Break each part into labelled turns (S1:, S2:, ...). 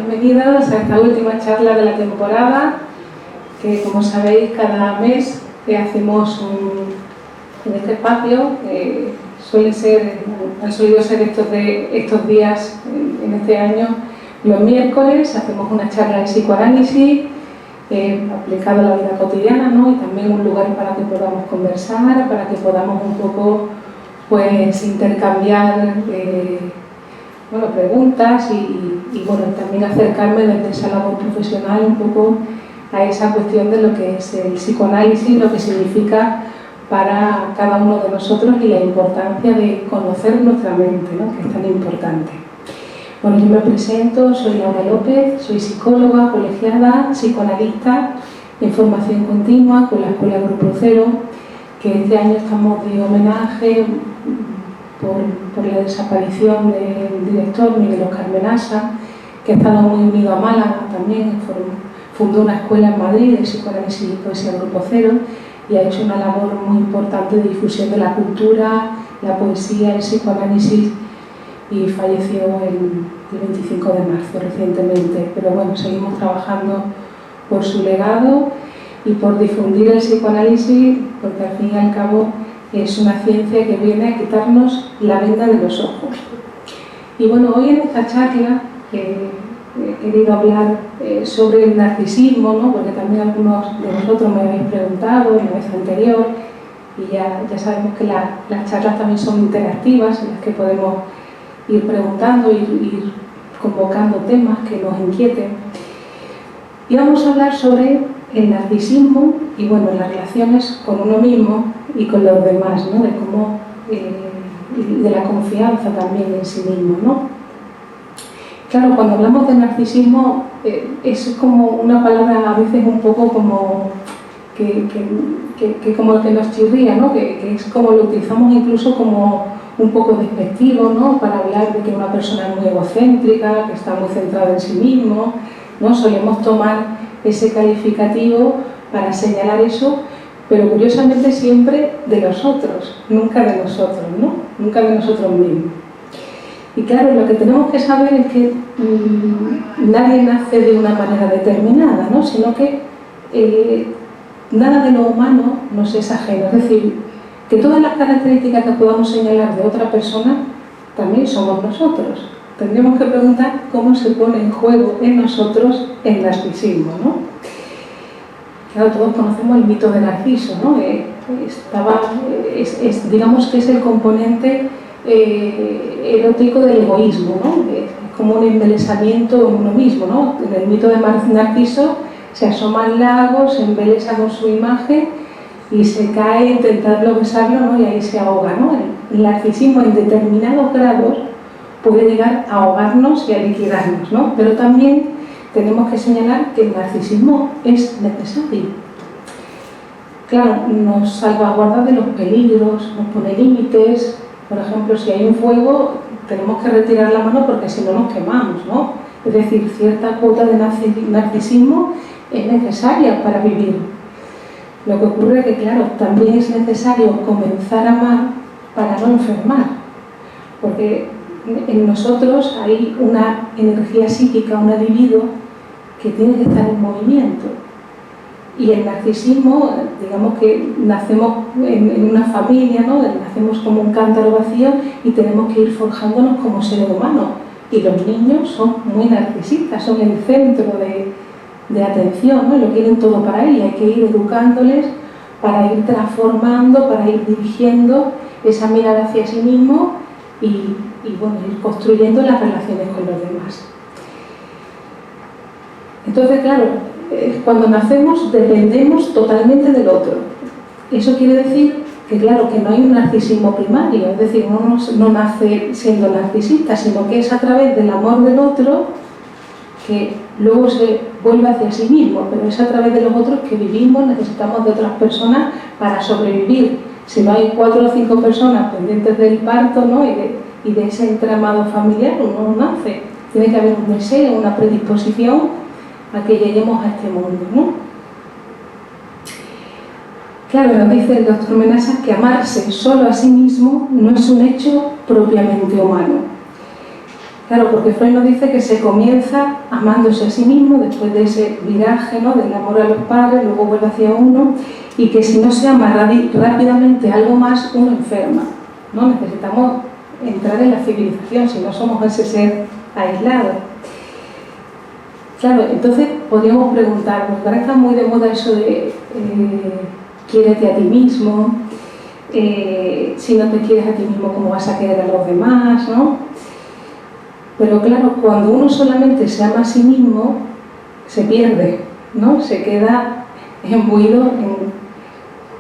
S1: bienvenidos a esta última charla de la temporada, que como sabéis cada mes hacemos en este espacio. Han solido ser estos días en este año los miércoles. Hacemos una charla de psicoanálisis aplicado a la vida cotidiana, ¿no? Y también un lugar para que podamos conversar, para que podamos un poco pues intercambiar preguntas y también acercarme desde esa labor profesional un poco a esa cuestión de lo que es el psicoanálisis, lo que significa para cada uno de nosotros y la importancia de conocer nuestra mente, ¿no? Que es tan importante. Bueno, yo me presento, soy Laura López, soy psicóloga, colegiada, psicoanalista en formación continua con la Escuela Grupo Cero, que este año estamos de homenaje por la desaparición del director Miguel Óscar Menasa, que ha estado muy unido a Málaga también. Fundó una escuela en Madrid de psicoanálisis y poesía Grupo Cero y ha hecho una labor muy importante de difusión de la cultura, la poesía, el psicoanálisis, y falleció el 25 de marzo recientemente. Pero bueno, seguimos trabajando por su legado y por difundir el psicoanálisis, porque al fin y al cabo es una ciencia que viene a quitarnos la venda de los ojos. Y bueno, hoy en esta charla he querido hablar sobre el narcisismo, ¿no? Porque también algunos de vosotros me habéis preguntado en la vez anterior, y ya sabemos que las charlas también son interactivas, en las que podemos ir preguntando, ir convocando temas que nos inquieten. Y vamos a hablar sobre el narcisismo y las relaciones con uno mismo y con los demás, ¿no? De cómo de la confianza también en sí mismo, ¿no? Claro, cuando hablamos de narcisismo es como una palabra a veces un poco como que como que nos chirría, ¿no? Que es como lo utilizamos incluso como un poco despectivo, ¿no? Para hablar de que una persona es muy egocéntrica, que está muy centrada en sí mismo, ¿no? Solemos tomar ese calificativo para señalar eso, pero curiosamente siempre de los otros, nunca de nosotros, ¿no? Nunca de nosotros mismos. Y claro, lo que tenemos que saber es que nadie nace de una manera determinada, ¿no? Sino que nada de lo humano nos es ajeno. Es decir, que todas las características que podamos señalar de otra persona también somos nosotros. Tendríamos que preguntar cómo se pone en juego en nosotros el narcisismo, ¿no? Claro, todos conocemos el mito de Narciso, ¿no? Digamos que es el componente erótico del egoísmo, ¿no? Es como un embelesamiento en uno mismo, ¿no? En el mito de Narciso se asoma al lago, se embelesa con su imagen y se cae intentando besarlo, ¿no? Y ahí se ahoga, ¿no? El narcisismo en determinados grados puede llegar a ahogarnos y a liquidarnos, ¿no? Pero también tenemos que señalar que el narcisismo es necesario. Claro, nos salvaguarda de los peligros, nos pone límites. Por ejemplo, si hay un fuego, tenemos que retirar la mano porque si no nos quemamos, ¿no? Es decir, cierta cuota de narcisismo es necesaria para vivir. Lo que ocurre es que, claro, también es necesario comenzar a amar para no enfermar, porque en nosotros hay una energía psíquica, una libido que tiene que estar en movimiento. Y el narcisismo, digamos que nacemos en una familia, ¿no? Nacemos como un cántaro vacío y tenemos que ir forjándonos como seres humanos. Y los niños son muy narcisistas, son el centro de atención, ¿no? Lo quieren todo para él y hay que ir educándoles para ir transformando, para ir dirigiendo esa mirada hacia sí mismo y ir construyendo las relaciones con los demás. Entonces, claro, cuando nacemos dependemos totalmente del otro. Eso quiere decir que, claro, que no hay un narcisismo primario, es decir, uno no nace siendo narcisista, sino que es a través del amor del otro que luego se vuelve hacia sí mismo, pero es a través de los otros que vivimos, necesitamos de otras personas para sobrevivir. Si no hay 4 o 5 personas pendientes del parto, ¿no? y de ese entramado familiar, uno no nace. Tiene que haber un deseo, una predisposición a que lleguemos a este mundo, ¿no? Claro, nos dice el doctor Menasa que amarse solo a sí mismo no es un hecho propiamente humano. Claro, porque Freud nos dice que se comienza amándose a sí mismo después de ese viraje, ¿no?, del amor a los padres, luego vuelve hacia uno, y que si no se ama rápidamente algo más, uno enferma, ¿no? Necesitamos entrar en la civilización, si no somos ese ser aislado. Claro, entonces podríamos preguntarnos, ahora está muy de moda eso de quiérete a ti mismo, si no te quieres a ti mismo, ¿cómo vas a querer a los demás?, ¿no? Pero claro, cuando uno solamente se ama a sí mismo, se pierde, ¿no? Se queda imbuido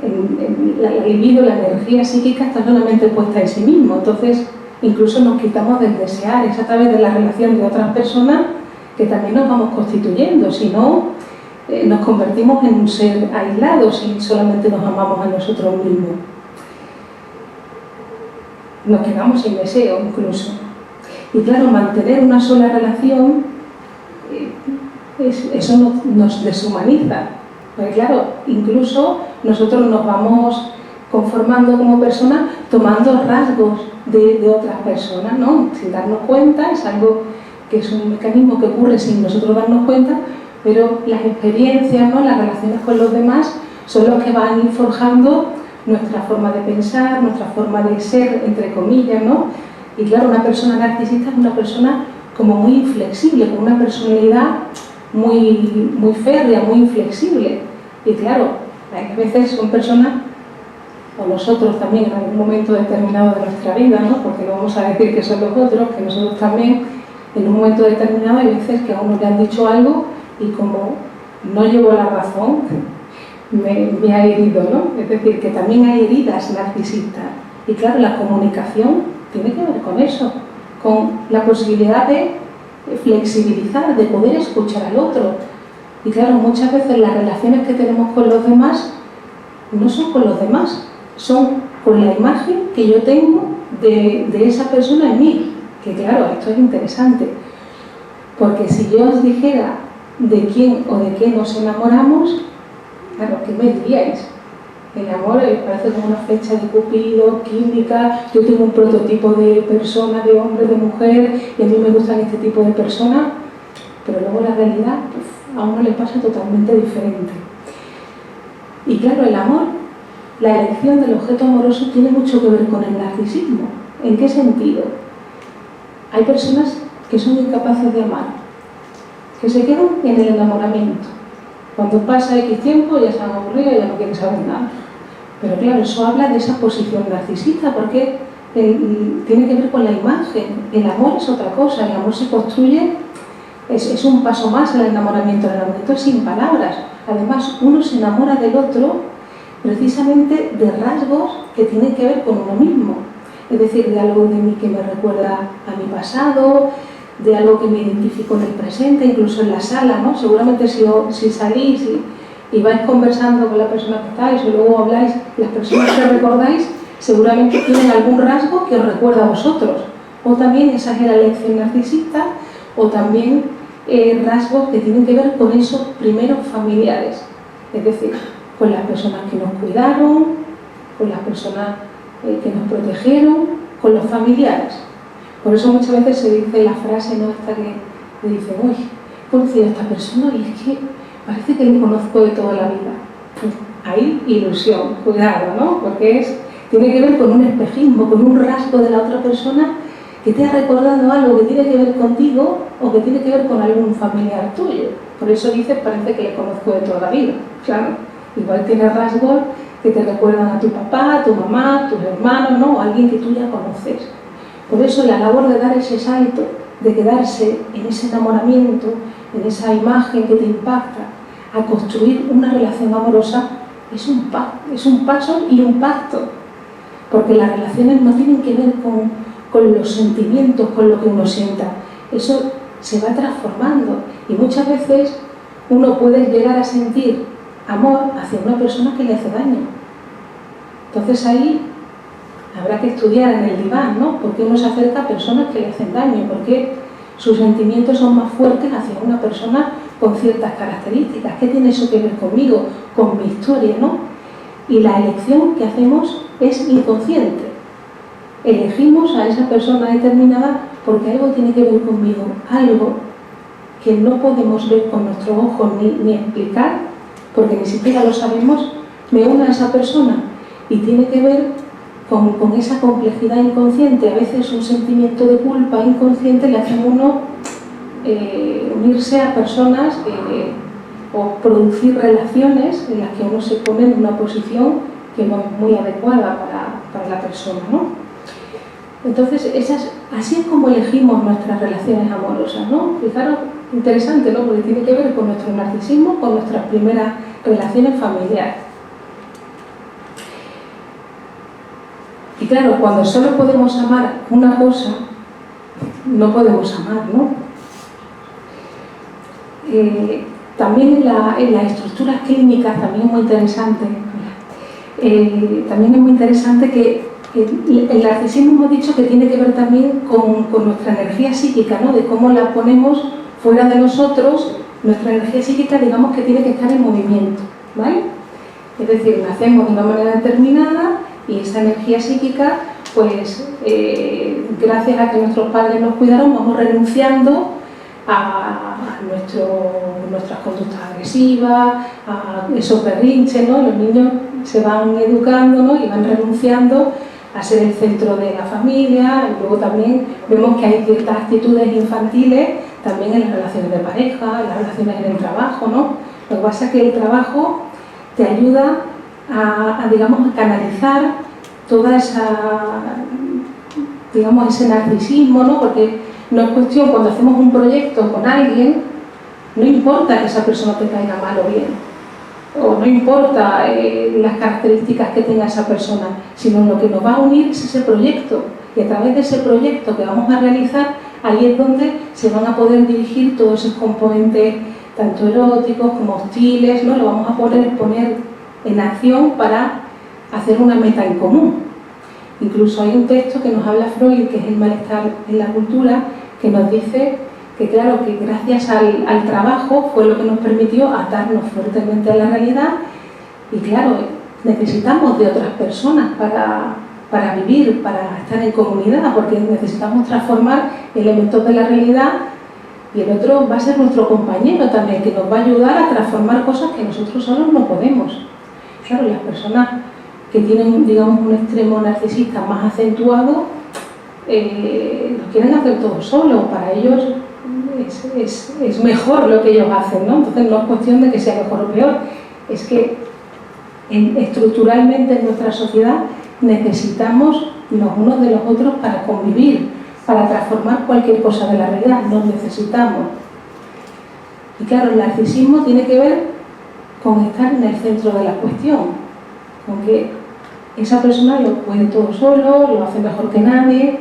S1: en la libido, la energía psíquica está solamente puesta en sí mismo. Entonces, incluso nos quitamos del desear, es a través de la relación de otras personas que también nos vamos constituyendo. Si no, nos convertimos en un ser aislado si solamente nos amamos a nosotros mismos. Nos quedamos sin deseo incluso. Y claro, mantener una sola relación, eso nos deshumaniza. Porque claro, incluso nosotros nos vamos conformando como personas tomando rasgos de otras personas, ¿no? Sin darnos cuenta, es algo que es un mecanismo que ocurre sin nosotros darnos cuenta, pero las experiencias, ¿no?, las relaciones con los demás son los que van a ir forjando nuestra forma de pensar, nuestra forma de ser, entre comillas, ¿no? Y claro, una persona narcisista es una persona como muy inflexible, con una personalidad muy férrea, muy inflexible. Y claro, a veces son personas, o nosotros también en algún momento determinado de nuestra vida, ¿no?, porque no vamos a decir que son los otros, que nosotros también en un momento determinado hay veces que a uno le han dicho algo y como no llevo la razón, me ha herido, ¿no? Es decir, que también hay heridas narcisistas. Y claro, la comunicación tiene que ver con eso, con la posibilidad de flexibilizar, de poder escuchar al otro. Y claro, muchas veces las relaciones que tenemos con los demás no son con los demás, son con la imagen que yo tengo de esa persona en mí. Que claro, esto es interesante, porque si yo os dijera de quién o de qué nos enamoramos, claro, ¿qué me diríais? El amor parece como una flecha de Cupido, química, yo tengo un prototipo de persona, de hombre, de mujer, y a mí me gustan este tipo de personas, pero luego la realidad a uno le pasa totalmente diferente. Y claro, el amor, la elección del objeto amoroso tiene mucho que ver con el narcisismo. ¿En qué sentido? Hay personas que son incapaces de amar, que se quedan en el enamoramiento. Cuando pasa X tiempo ya se han aburrido y ya no quieren saber nada. Pero claro, eso habla de esa posición narcisista, porque tiene que ver con la imagen. El amor es otra cosa, el amor se construye, es un paso más al enamoramiento. El enamoramiento es sin palabras. Además, uno se enamora del otro precisamente de rasgos que tienen que ver con uno mismo. Es decir, de algo de mí que me recuerda a mi pasado, de algo que me identifico en el presente, incluso en la sala, ¿no? Seguramente si salís y vais conversando con la persona que estáis o luego habláis, las personas que recordáis seguramente tienen algún rasgo que os recuerda a vosotros. O también esa es la elección narcisista, o también rasgos que tienen que ver con esos primeros familiares. Es decir, con las personas que nos cuidaron, con las personas que nos protegieron, con los familiares. Por eso muchas veces se dice la frase, ¿no?, esta que me dicen, uy, he conocido a esta persona y es que parece que lo conozco de toda la vida. Pues hay ilusión, cuidado, ¿no? Porque tiene que ver con un espejismo, con un rasgo de la otra persona que te ha recordado algo que tiene que ver contigo o que tiene que ver con algún familiar tuyo. Por eso dices, parece que le conozco de toda la vida. Claro, igual tiene rasgos que te recuerdan a tu papá, a tu mamá, a tus hermanos, ¿no? O a alguien que tú ya conoces. Por eso la labor de dar ese salto, de quedarse en ese enamoramiento, en esa imagen que te impacta, a construir una relación amorosa, es un paso y un pacto. Porque las relaciones no tienen que ver con los sentimientos, con lo que uno sienta. Eso se va transformando. Y muchas veces uno puede llegar a sentir amor hacia una persona que le hace daño. Entonces ahí habrá que estudiar en el diván, ¿no? Porque uno se acerca a personas que le hacen daño, porque sus sentimientos son más fuertes hacia una persona con ciertas características. ¿Qué tiene eso que ver conmigo, con mi historia, ¿no? Y la elección que hacemos es inconsciente. Elegimos a esa persona determinada porque algo tiene que ver conmigo, algo que no podemos ver con nuestros ojos ni explicar, porque ni siquiera lo sabemos, me une a esa persona y tiene que ver con esa complejidad inconsciente. A veces un sentimiento de culpa inconsciente le hace a uno unirse a personas o producir relaciones en las que uno se pone en una posición que no es muy adecuada para la persona, ¿no? Entonces, así es como elegimos nuestras relaciones amorosas, ¿no? Fijaros, interesante, ¿no? Porque tiene que ver con nuestro narcisismo, con nuestras primeras relaciones familiares. Y claro, cuando solo podemos amar una cosa, no podemos amar, ¿no? También en las estructuras clínicas, también es muy interesante, que el narcisismo hemos dicho que tiene que ver también con nuestra energía psíquica, ¿no? De cómo la ponemos fuera de nosotros. Nuestra energía psíquica, digamos que tiene que estar en movimiento, ¿vale? Es decir, nacemos de una manera determinada y esa energía psíquica, pues gracias a que nuestros padres nos cuidaron, vamos renunciando a nuestras conductas agresivas, a esos berrinches, ¿no? Los niños se van educando, ¿no? Y van renunciando a ser el centro de la familia. Y luego también vemos que hay ciertas actitudes infantiles también en las relaciones de pareja, en las relaciones en el trabajo, ¿no? Lo que pasa es que el trabajo te ayuda digamos, a canalizar toda ese narcisismo, ¿no? Porque no es cuestión, cuando hacemos un proyecto con alguien, no importa que esa persona te caiga mal o bien, o no importa las características que tenga esa persona, sino lo que nos va a unir es ese proyecto, y a través de ese proyecto que vamos a realizar, ahí es donde se van a poder dirigir todos esos componentes, tanto eróticos como hostiles, ¿no? Lo vamos a poder poner en acción para hacer una meta en común. Incluso hay un texto que nos habla Freud, que es el malestar en la cultura, que nos dice que claro, que gracias al trabajo fue lo que nos permitió atarnos fuertemente a la realidad, y claro, necesitamos de otras personas para vivir, para estar en comunidad, porque necesitamos transformar elementos de la realidad, y el otro va a ser nuestro compañero también, que nos va a ayudar a transformar cosas que nosotros solos no podemos. Claro, las personas que tienen, digamos, un extremo narcisista más acentuado, lo quieren hacer todo solo. Para ellos es mejor lo que ellos hacen, ¿no? Entonces no es cuestión de que sea mejor o peor, es que estructuralmente en nuestra sociedad necesitamos los unos de los otros para convivir, para transformar cualquier cosa de la realidad, nos necesitamos. Y claro, el narcisismo tiene que ver con estar en el centro de la cuestión, con que esa persona lo puede todo solo, lo hace mejor que nadie.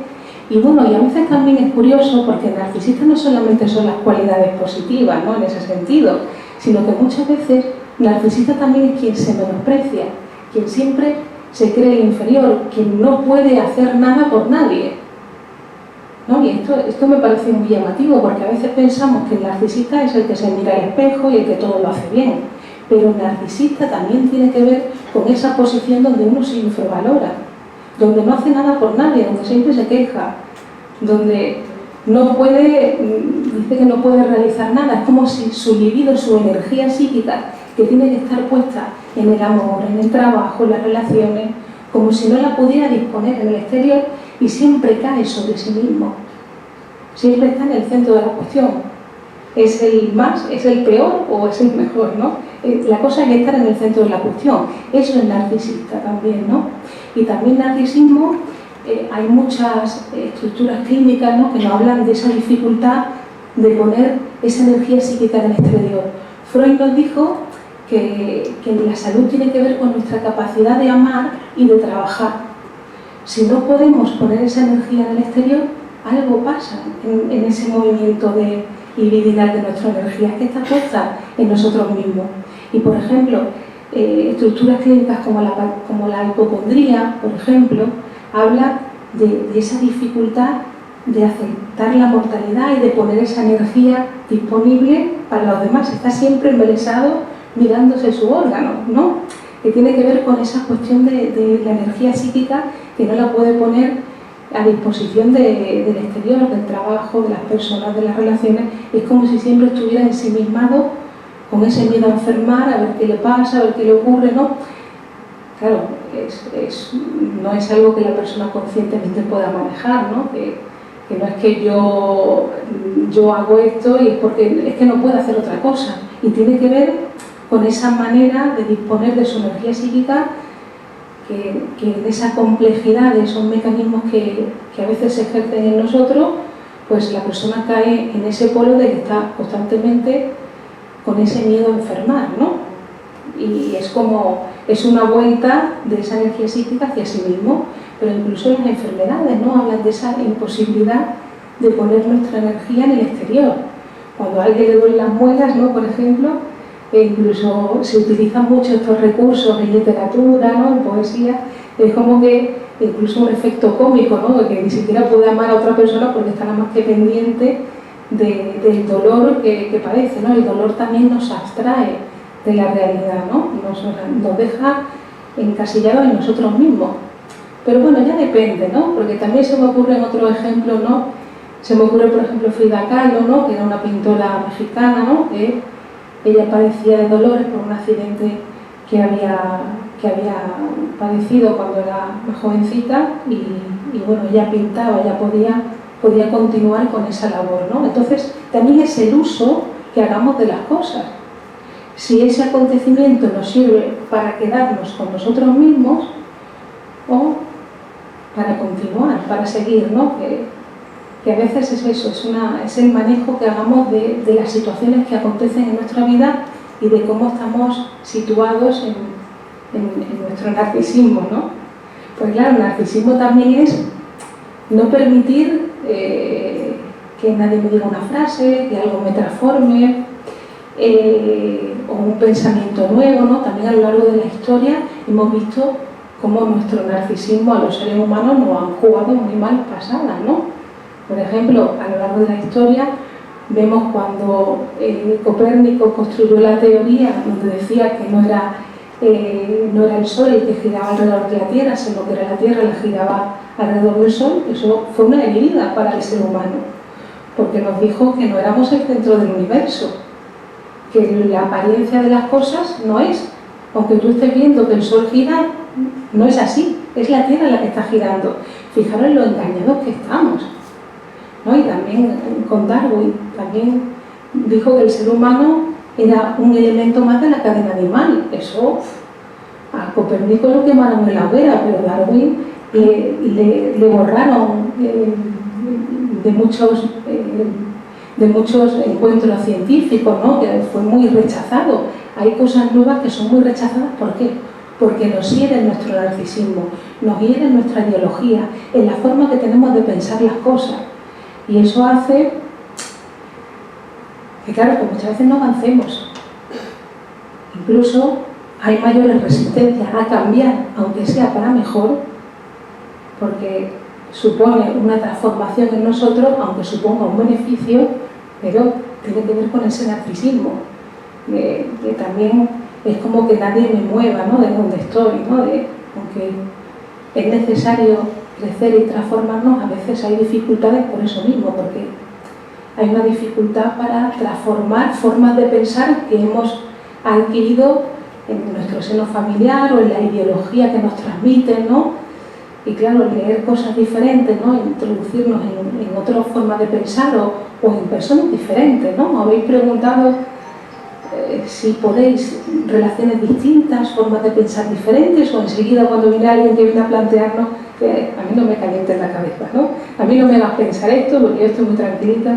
S1: Y bueno, y a veces también es curioso, porque el narcisista no solamente son las cualidades positivas, ¿no? En ese sentido, sino que muchas veces el narcisista también es quien se menosprecia, quien siempre se cree el inferior, quien no puede hacer nada por nadie, ¿no? Y esto me parece muy llamativo, porque a veces pensamos que el narcisista es el que se mira al espejo y el que todo lo hace bien, pero el narcisista también tiene que ver con esa posición donde uno se infravalora, donde no hace nada por nadie, donde siempre se queja, donde no puede, dice que no puede realizar nada. Es como si su libido, su energía psíquica, que tiene que estar puesta en el amor, en el trabajo, en las relaciones, como si no la pudiera disponer en el exterior, y siempre cae sobre sí mismo. Siempre está en el centro de la cuestión. ¿Es el más, es el peor o es el mejor, no? La cosa es estar en el centro de la cuestión. Eso es narcisista también, ¿no? Y también narcisismo, hay muchas estructuras clínicas, ¿no?, que nos hablan de esa dificultad de poner esa energía psíquica en el exterior. Freud nos dijo que la salud tiene que ver con nuestra capacidad de amar y de trabajar. Si no podemos poner esa energía en el exterior, algo pasa en ese movimiento de libidinal de nuestra energía, que está puesta en nosotros mismos. Y por ejemplo, estructuras clínicas como la hipocondría, por ejemplo, habla de esa dificultad de aceptar la mortalidad y de poner esa energía disponible para los demás. Está siempre embelesado mirándose su órgano, ¿no? Que tiene que ver con esa cuestión de la energía psíquica, que no la puede poner a disposición del exterior, del trabajo, de las personas, de las relaciones. Es como si siempre estuviera ensimismado con ese miedo a enfermar, a ver qué le pasa, a ver qué le ocurre, ¿no? Claro, no es algo que la persona conscientemente pueda manejar, ¿no? Que no es que yo hago esto y es porque es que no puedo hacer otra cosa. Y tiene que ver con esa manera de disponer de su energía psíquica, que en esa complejidad de esos mecanismos que a veces se ejercen en nosotros, pues la persona cae en ese polo de que está constantemente con ese miedo a enfermar, ¿no? Y es una vuelta de esa energía psíquica hacia sí mismo. Pero incluso las enfermedades, ¿no? Hablan de esa imposibilidad de poner nuestra energía en el exterior. Cuando a alguien le duelen las muelas, ¿no? Por ejemplo, incluso se utilizan mucho estos recursos en literatura, ¿no? En poesía. Es como que incluso un efecto cómico, ¿no? De que ni siquiera puede amar a otra persona porque está nada más que pendiente del dolor que padece, ¿no? El dolor también nos abstrae de la realidad, ¿no? Nos deja encasillados en nosotros mismos. Pero bueno, ya depende, ¿no? Porque también se me ocurren otros ejemplos, ¿no? Se me ocurre, por ejemplo, Frida Kahlo, ¿no? Que era una pintora mexicana, ¿no? Que ella padecía de dolores por un accidente que había padecido cuando era más jovencita y bueno, ella pintaba, ella podía continuar con esa labor, ¿no? Entonces, también es el uso que hagamos de las cosas. Si ese acontecimiento nos sirve para quedarnos con nosotros mismos o para continuar, para seguir, ¿no? Que a veces es eso, es el manejo que hagamos de las situaciones que acontecen en nuestra vida y de cómo estamos situados en nuestro narcisismo, ¿no? Pues claro, el narcisismo también es no permitir que nadie me diga una frase, que algo me transforme, o un pensamiento nuevo, ¿no? También a lo largo de la historia hemos visto cómo nuestro narcisismo a los seres humanos nos han jugado muy malas pasadas, ¿no? Por ejemplo, a lo largo de la historia vemos cuando Copérnico construyó la teoría donde decía que no era el Sol el que giraba alrededor de la Tierra, sino que era la Tierra la que giraba alrededor del Sol. Eso fue una herida para el ser humano, porque nos dijo que no éramos el centro del universo, que la apariencia de las cosas no es, aunque tú estés viendo que el Sol gira, no es así, es la Tierra la que está girando. Fijaros lo engañados que estamos, ¿no? Y también con Darwin, también dijo que el ser humano era un elemento más de la cadena animal. Eso, a Copérnico lo quemaron en la hoguera, pero Darwin le borraron de muchos encuentros científicos, ¿no? Que fue muy rechazado. Hay cosas nuevas que son muy rechazadas, ¿por qué? Porque nos hieren nuestro narcisismo, nos hieren nuestra ideología, en la forma que tenemos de pensar las cosas. Y eso hace que, claro, que muchas veces no avancemos. Incluso hay mayores resistencias a cambiar, aunque sea para mejor, porque supone una transformación en nosotros, aunque suponga un beneficio, pero tiene que ver con ese narcisismo, que también es como que nadie me mueva, ¿no? De donde estoy, ¿no? Aunque es necesario crecer y transformarnos, a veces hay dificultades por eso mismo, porque hay una dificultad para transformar formas de pensar que hemos adquirido en nuestro seno familiar o en la ideología que nos transmiten, ¿no? Y claro, leer cosas diferentes, ¿no? Introducirnos en otras formas de pensar o en personas diferentes, ¿no? Habéis preguntado si podéis relaciones distintas, formas de pensar diferentes, o enseguida cuando viene alguien que viene a plantearnos, que a mí no me caliente en la cabeza, ¿no? A mí no me hagas pensar esto porque yo estoy muy tranquilita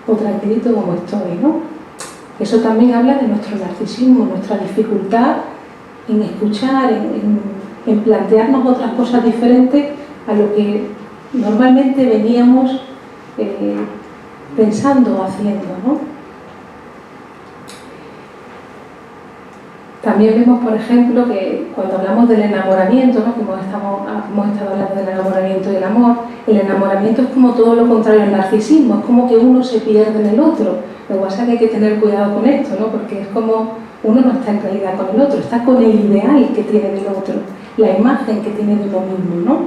S1: o tranquilito como estoy, ¿no? Eso también habla de nuestro narcisismo, nuestra dificultad en escuchar, en plantearnos otras cosas diferentes a lo que normalmente veníamos pensando o haciendo, ¿no? También vemos, por ejemplo, que cuando hablamos del enamoramiento, ¿no? Como hemos estado hablando del enamoramiento y el amor, el enamoramiento es como todo lo contrario al narcisismo, es como que uno se pierde en el otro. Lo que pasa es que hay que tener cuidado con esto, ¿no? Porque es como uno no está en realidad con el otro, está con el ideal que tiene del otro, la imagen que tiene de uno mismo, ¿no?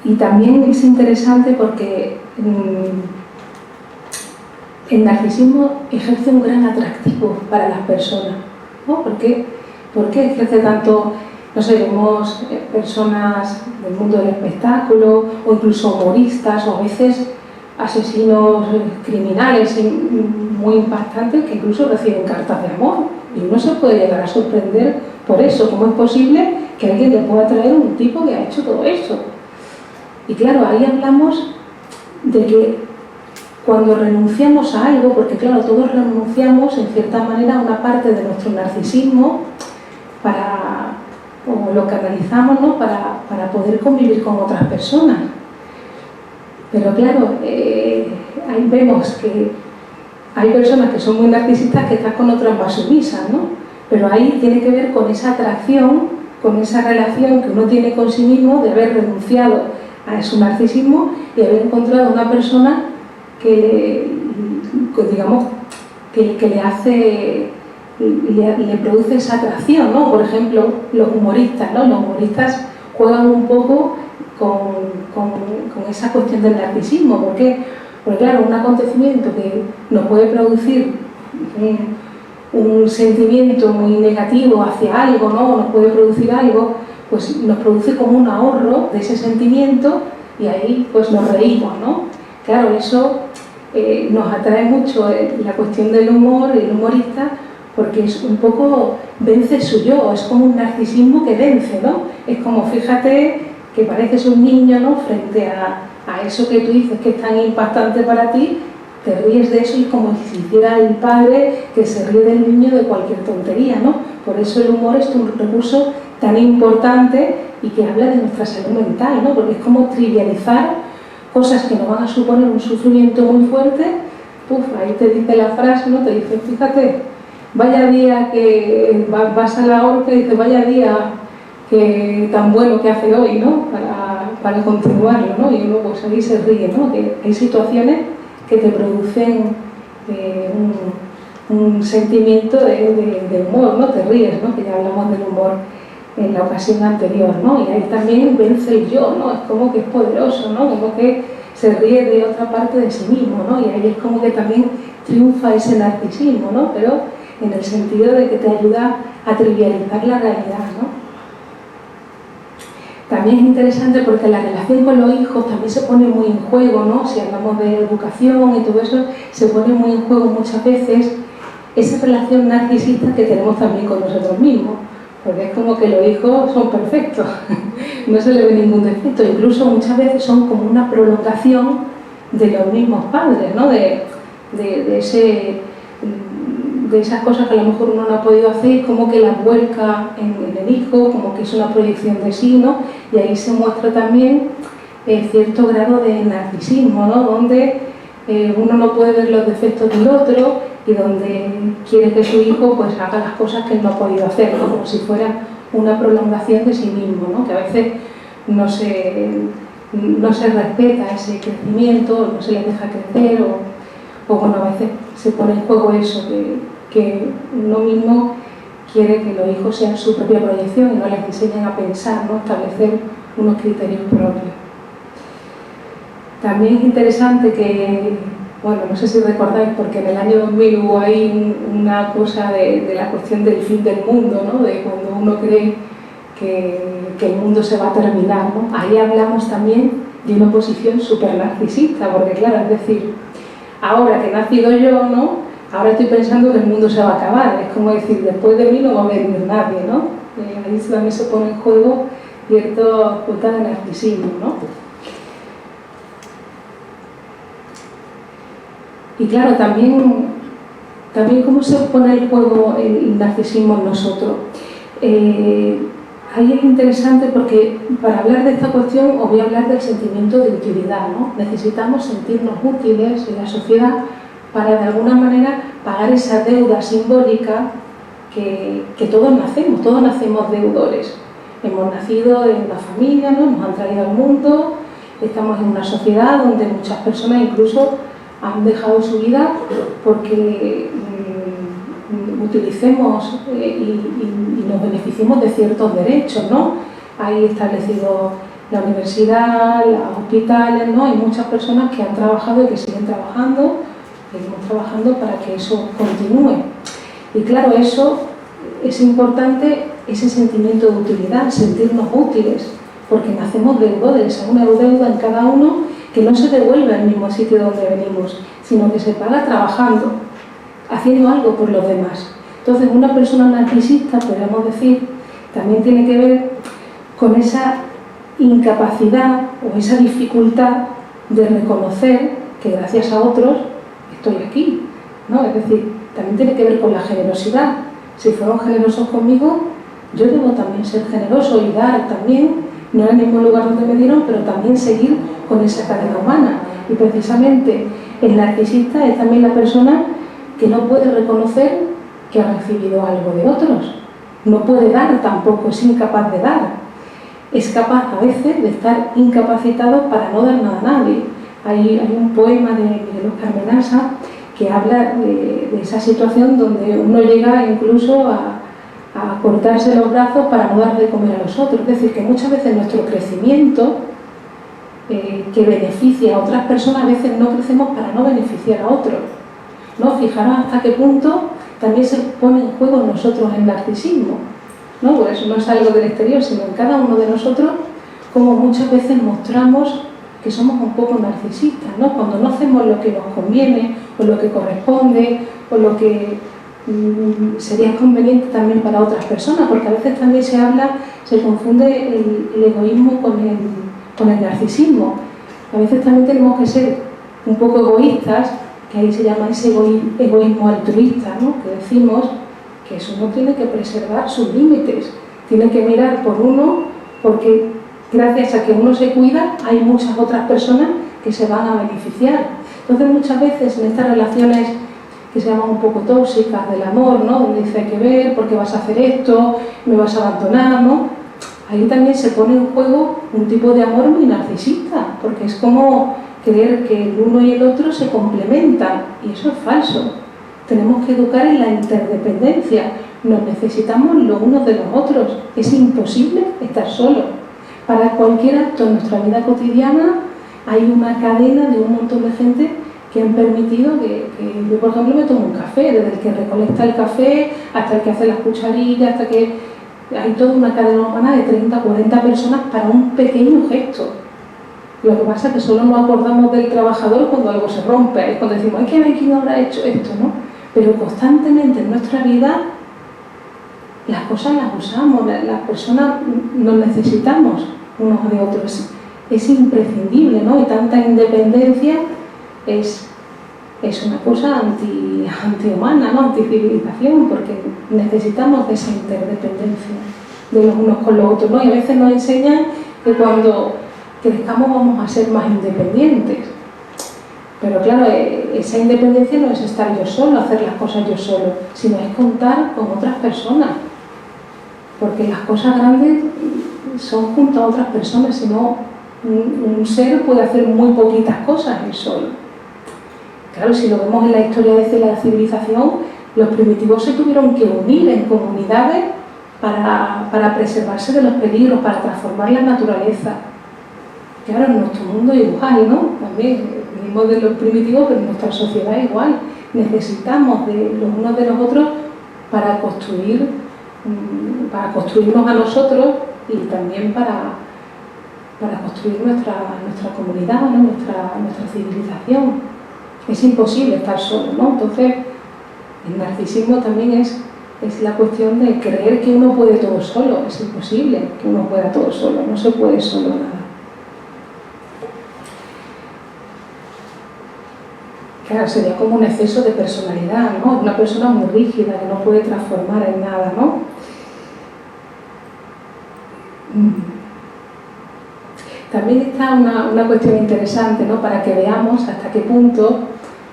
S1: Y también es interesante porque el narcisismo ejerce un gran atractivo para las personas, ¿no? ¿Por qué ejerce tanto? No sé, vemos personas del mundo del espectáculo o incluso humoristas o a veces asesinos criminales muy impactantes que incluso reciben cartas de amor y uno se puede llegar a sorprender por eso. ¿Cómo es posible que alguien le pueda traer un tipo que ha hecho todo eso? Y claro, ahí hablamos de que cuando renunciamos a algo, porque claro, todos renunciamos en cierta manera a una parte de nuestro narcisismo o lo canalizamos, ¿no? para poder convivir con otras personas. Pero claro, ahí vemos que hay personas que son muy narcisistas que están con otras más sumisas, ¿no? Pero ahí tiene que ver con esa atracción, con esa relación que uno tiene con sí mismo de haber renunciado a su narcisismo y haber encontrado una persona que digamos, que le hace, le produce esa atracción, ¿no? Por ejemplo, los humoristas, ¿no? Los humoristas juegan un poco con esa cuestión del narcisismo. ¿Por qué? Porque claro, un acontecimiento que nos puede producir un sentimiento muy negativo hacia algo, ¿no? Nos puede producir algo, pues nos produce como un ahorro de ese sentimiento y ahí pues nos reímos, ¿no? Claro, eso nos atrae mucho la cuestión del humor, el humorista, porque es un poco, vence su yo, es como un narcisismo que vence, ¿no? Es como, fíjate, que pareces un niño, ¿no? Frente a eso que tú dices que es tan impactante para ti, te ríes de eso y es como si hiciera el padre que se ríe del niño de cualquier tontería, ¿no? Por eso el humor es un recurso tan importante y que habla de nuestra salud mental, ¿no? Porque es como trivializar cosas que nos van a suponer un sufrimiento muy fuerte. Ahí te dice la frase, ¿no? Te dice, fíjate, vaya día que vas a la horca y dices, vaya día que tan bueno que hace hoy, ¿no? Para continuarlo, ¿no? Y uno pues ahí se ríe, ¿no? Que hay situaciones que te producen un sentimiento de humor, ¿no? Te ríes, ¿no? Que ya hablamos del humor en la ocasión anterior, ¿no? Y ahí también vence el yo, ¿no? Es como que es poderoso, ¿no? Como que se ríe de otra parte de sí mismo, ¿no? Y ahí es como que también triunfa ese narcisismo, ¿no? Pero en el sentido de que te ayuda a trivializar la realidad, ¿no? También es interesante porque la relación con los hijos también se pone muy en juego, ¿no? Si hablamos de educación y todo eso, se pone muy en juego muchas veces esa relación narcisista que tenemos también con nosotros mismos. Porque es como que los hijos son perfectos, no se le ve ningún defecto, incluso muchas veces son como una prolongación de los mismos padres, ¿no? de esas cosas que a lo mejor uno no ha podido hacer, como que las vuelca en el hijo, como que es una proyección de sí, ¿no? Y ahí se muestra también cierto grado de narcisismo, ¿no? Donde uno no puede ver los defectos del otro y donde quiere que su hijo pues haga las cosas que él no ha podido hacer, ¿no? Como si fuera una prolongación de sí mismo, ¿no? Que a veces no se respeta ese crecimiento, no se le deja crecer o bueno, a veces se pone en juego eso, que uno mismo quiere que los hijos sean su propia proyección y no les enseñen a pensar, ¿no? Establecer unos criterios propios. También es interesante que, bueno, no sé si recordáis, porque en el año 2000 hubo ahí una cosa de la cuestión del fin del mundo, ¿no? De cuando uno cree que el mundo se va a terminar, ¿no? Ahí hablamos también de una posición súper narcisista, porque claro, es decir, ahora que he nacido yo, ¿no? Ahora estoy pensando que el mundo se va a acabar, es como decir, después de mí no va a venir nadie, ¿no? Ahí también se pone en juego cierta cuota de narcisismo, ¿no? Y claro, también cómo se pone en juego el narcisismo en nosotros. Ahí es interesante porque para hablar de esta cuestión os voy a hablar del sentimiento de utilidad, ¿no? Necesitamos sentirnos útiles en la sociedad para de alguna manera pagar esa deuda simbólica que todos nacemos deudores. Hemos nacido en una familia, ¿no? Nos han traído al mundo, estamos en una sociedad donde muchas personas incluso han dejado su vida porque utilicemos y nos beneficiemos de ciertos derechos, ¿no? Hay establecidos la universidad, los hospitales, ¿no? Hay muchas personas que han trabajado y que siguen trabajando, seguimos trabajando para que eso continúe. Y claro, eso es importante, ese sentimiento de utilidad, sentirnos útiles, porque nacemos deudores, hay una deuda en cada uno que no se devuelve al mismo sitio donde venimos, sino que se paga trabajando, haciendo algo por los demás. Entonces, una persona narcisista, podríamos decir, también tiene que ver con esa incapacidad o esa dificultad de reconocer que gracias a otros estoy aquí, ¿no? Es decir, también tiene que ver con la generosidad. Si fueron generosos conmigo, yo debo también ser generoso y dar también, no en el mismo lugar donde me dieron, pero también seguir con esa cadena humana. Y precisamente el narcisista es también la persona que no puede reconocer que ha recibido algo de otros. No puede dar tampoco, es incapaz de dar. Es capaz a veces de estar incapacitado para no dar nada a nadie. Hay un poema de Miguel Óscar Menasa que habla de esa situación donde uno llega incluso a cortarse los brazos para no dar de comer a los otros. Es decir, que muchas veces nuestro crecimiento que beneficia a otras personas, a veces no crecemos para no beneficiar a otros, ¿no? Fijaros hasta qué punto también se pone en juego en nosotros el narcisismo, ¿no? Por eso no es algo del exterior, sino en cada uno de nosotros, como muchas veces mostramos que somos un poco narcisistas, ¿no? Cuando no hacemos lo que nos conviene, o lo que corresponde, o lo que sería conveniente también para otras personas, porque a veces también se confunde el egoísmo con el narcisismo. A veces también tenemos que ser un poco egoístas, que ahí se llama ese egoísmo altruista, ¿no? Que decimos que eso no tiene que preservar sus límites, tiene que mirar por uno, porque gracias a que uno se cuida hay muchas otras personas que se van a beneficiar. Entonces muchas veces en estas relaciones que se llaman un poco tóxicas del amor, ¿no? Donde dice hay que ver, ¿por qué vas a hacer esto? ¿Me vas a abandonar? ¿No? Ahí también se pone en juego un tipo de amor muy narcisista, porque es como creer que el uno y el otro se complementan, y eso es falso. Tenemos que educar en la interdependencia, nos necesitamos los unos de los otros, es imposible estar solos. Para cualquier acto en nuestra vida cotidiana hay una cadena de un montón de gente que han permitido que yo, por ejemplo, me tomo un café, desde el que recolecta el café hasta el que hace las cucharillas, hasta que hay toda una cadena humana de 30 o 40 personas para un pequeño gesto. Lo que pasa es que solo nos acordamos del trabajador cuando algo se rompe, es cuando decimos, hay que ver quién habrá hecho esto, ¿no? Pero constantemente en nuestra vida las cosas las usamos, las personas nos necesitamos unos de otros, es imprescindible, ¿no? Y tanta independencia es una cosa antihumana, ¿no? Anticivilización, porque necesitamos de esa interdependencia de los unos con los otros, ¿no? Y a veces nos enseñan que cuando crezcamos vamos a ser más independientes. Pero claro, esa independencia no es estar yo solo, hacer las cosas yo solo, sino es contar con otras personas. Porque las cosas grandes son junto a otras personas, si no, un ser puede hacer muy poquitas cosas él solo. Claro, si lo vemos en la historia de la civilización, los primitivos se tuvieron que unir en comunidades para preservarse de los peligros, para transformar la naturaleza. Claro, en nuestro mundo igual, ¿no? También venimos de los primitivos, pero en nuestra sociedad igual. Necesitamos de los unos de los otros para construirnos a nosotros y también para construir nuestra comunidad, ¿no? nuestra civilización. Es imposible estar solo, ¿no? Entonces, el narcisismo también es la cuestión de creer que uno puede todo solo. Es imposible que uno pueda todo solo, no se puede solo nada. Claro, sería como un exceso de personalidad, ¿no? Una persona muy rígida que no puede transformar en nada, ¿no? También está una cuestión interesante, ¿no? Para que veamos hasta qué punto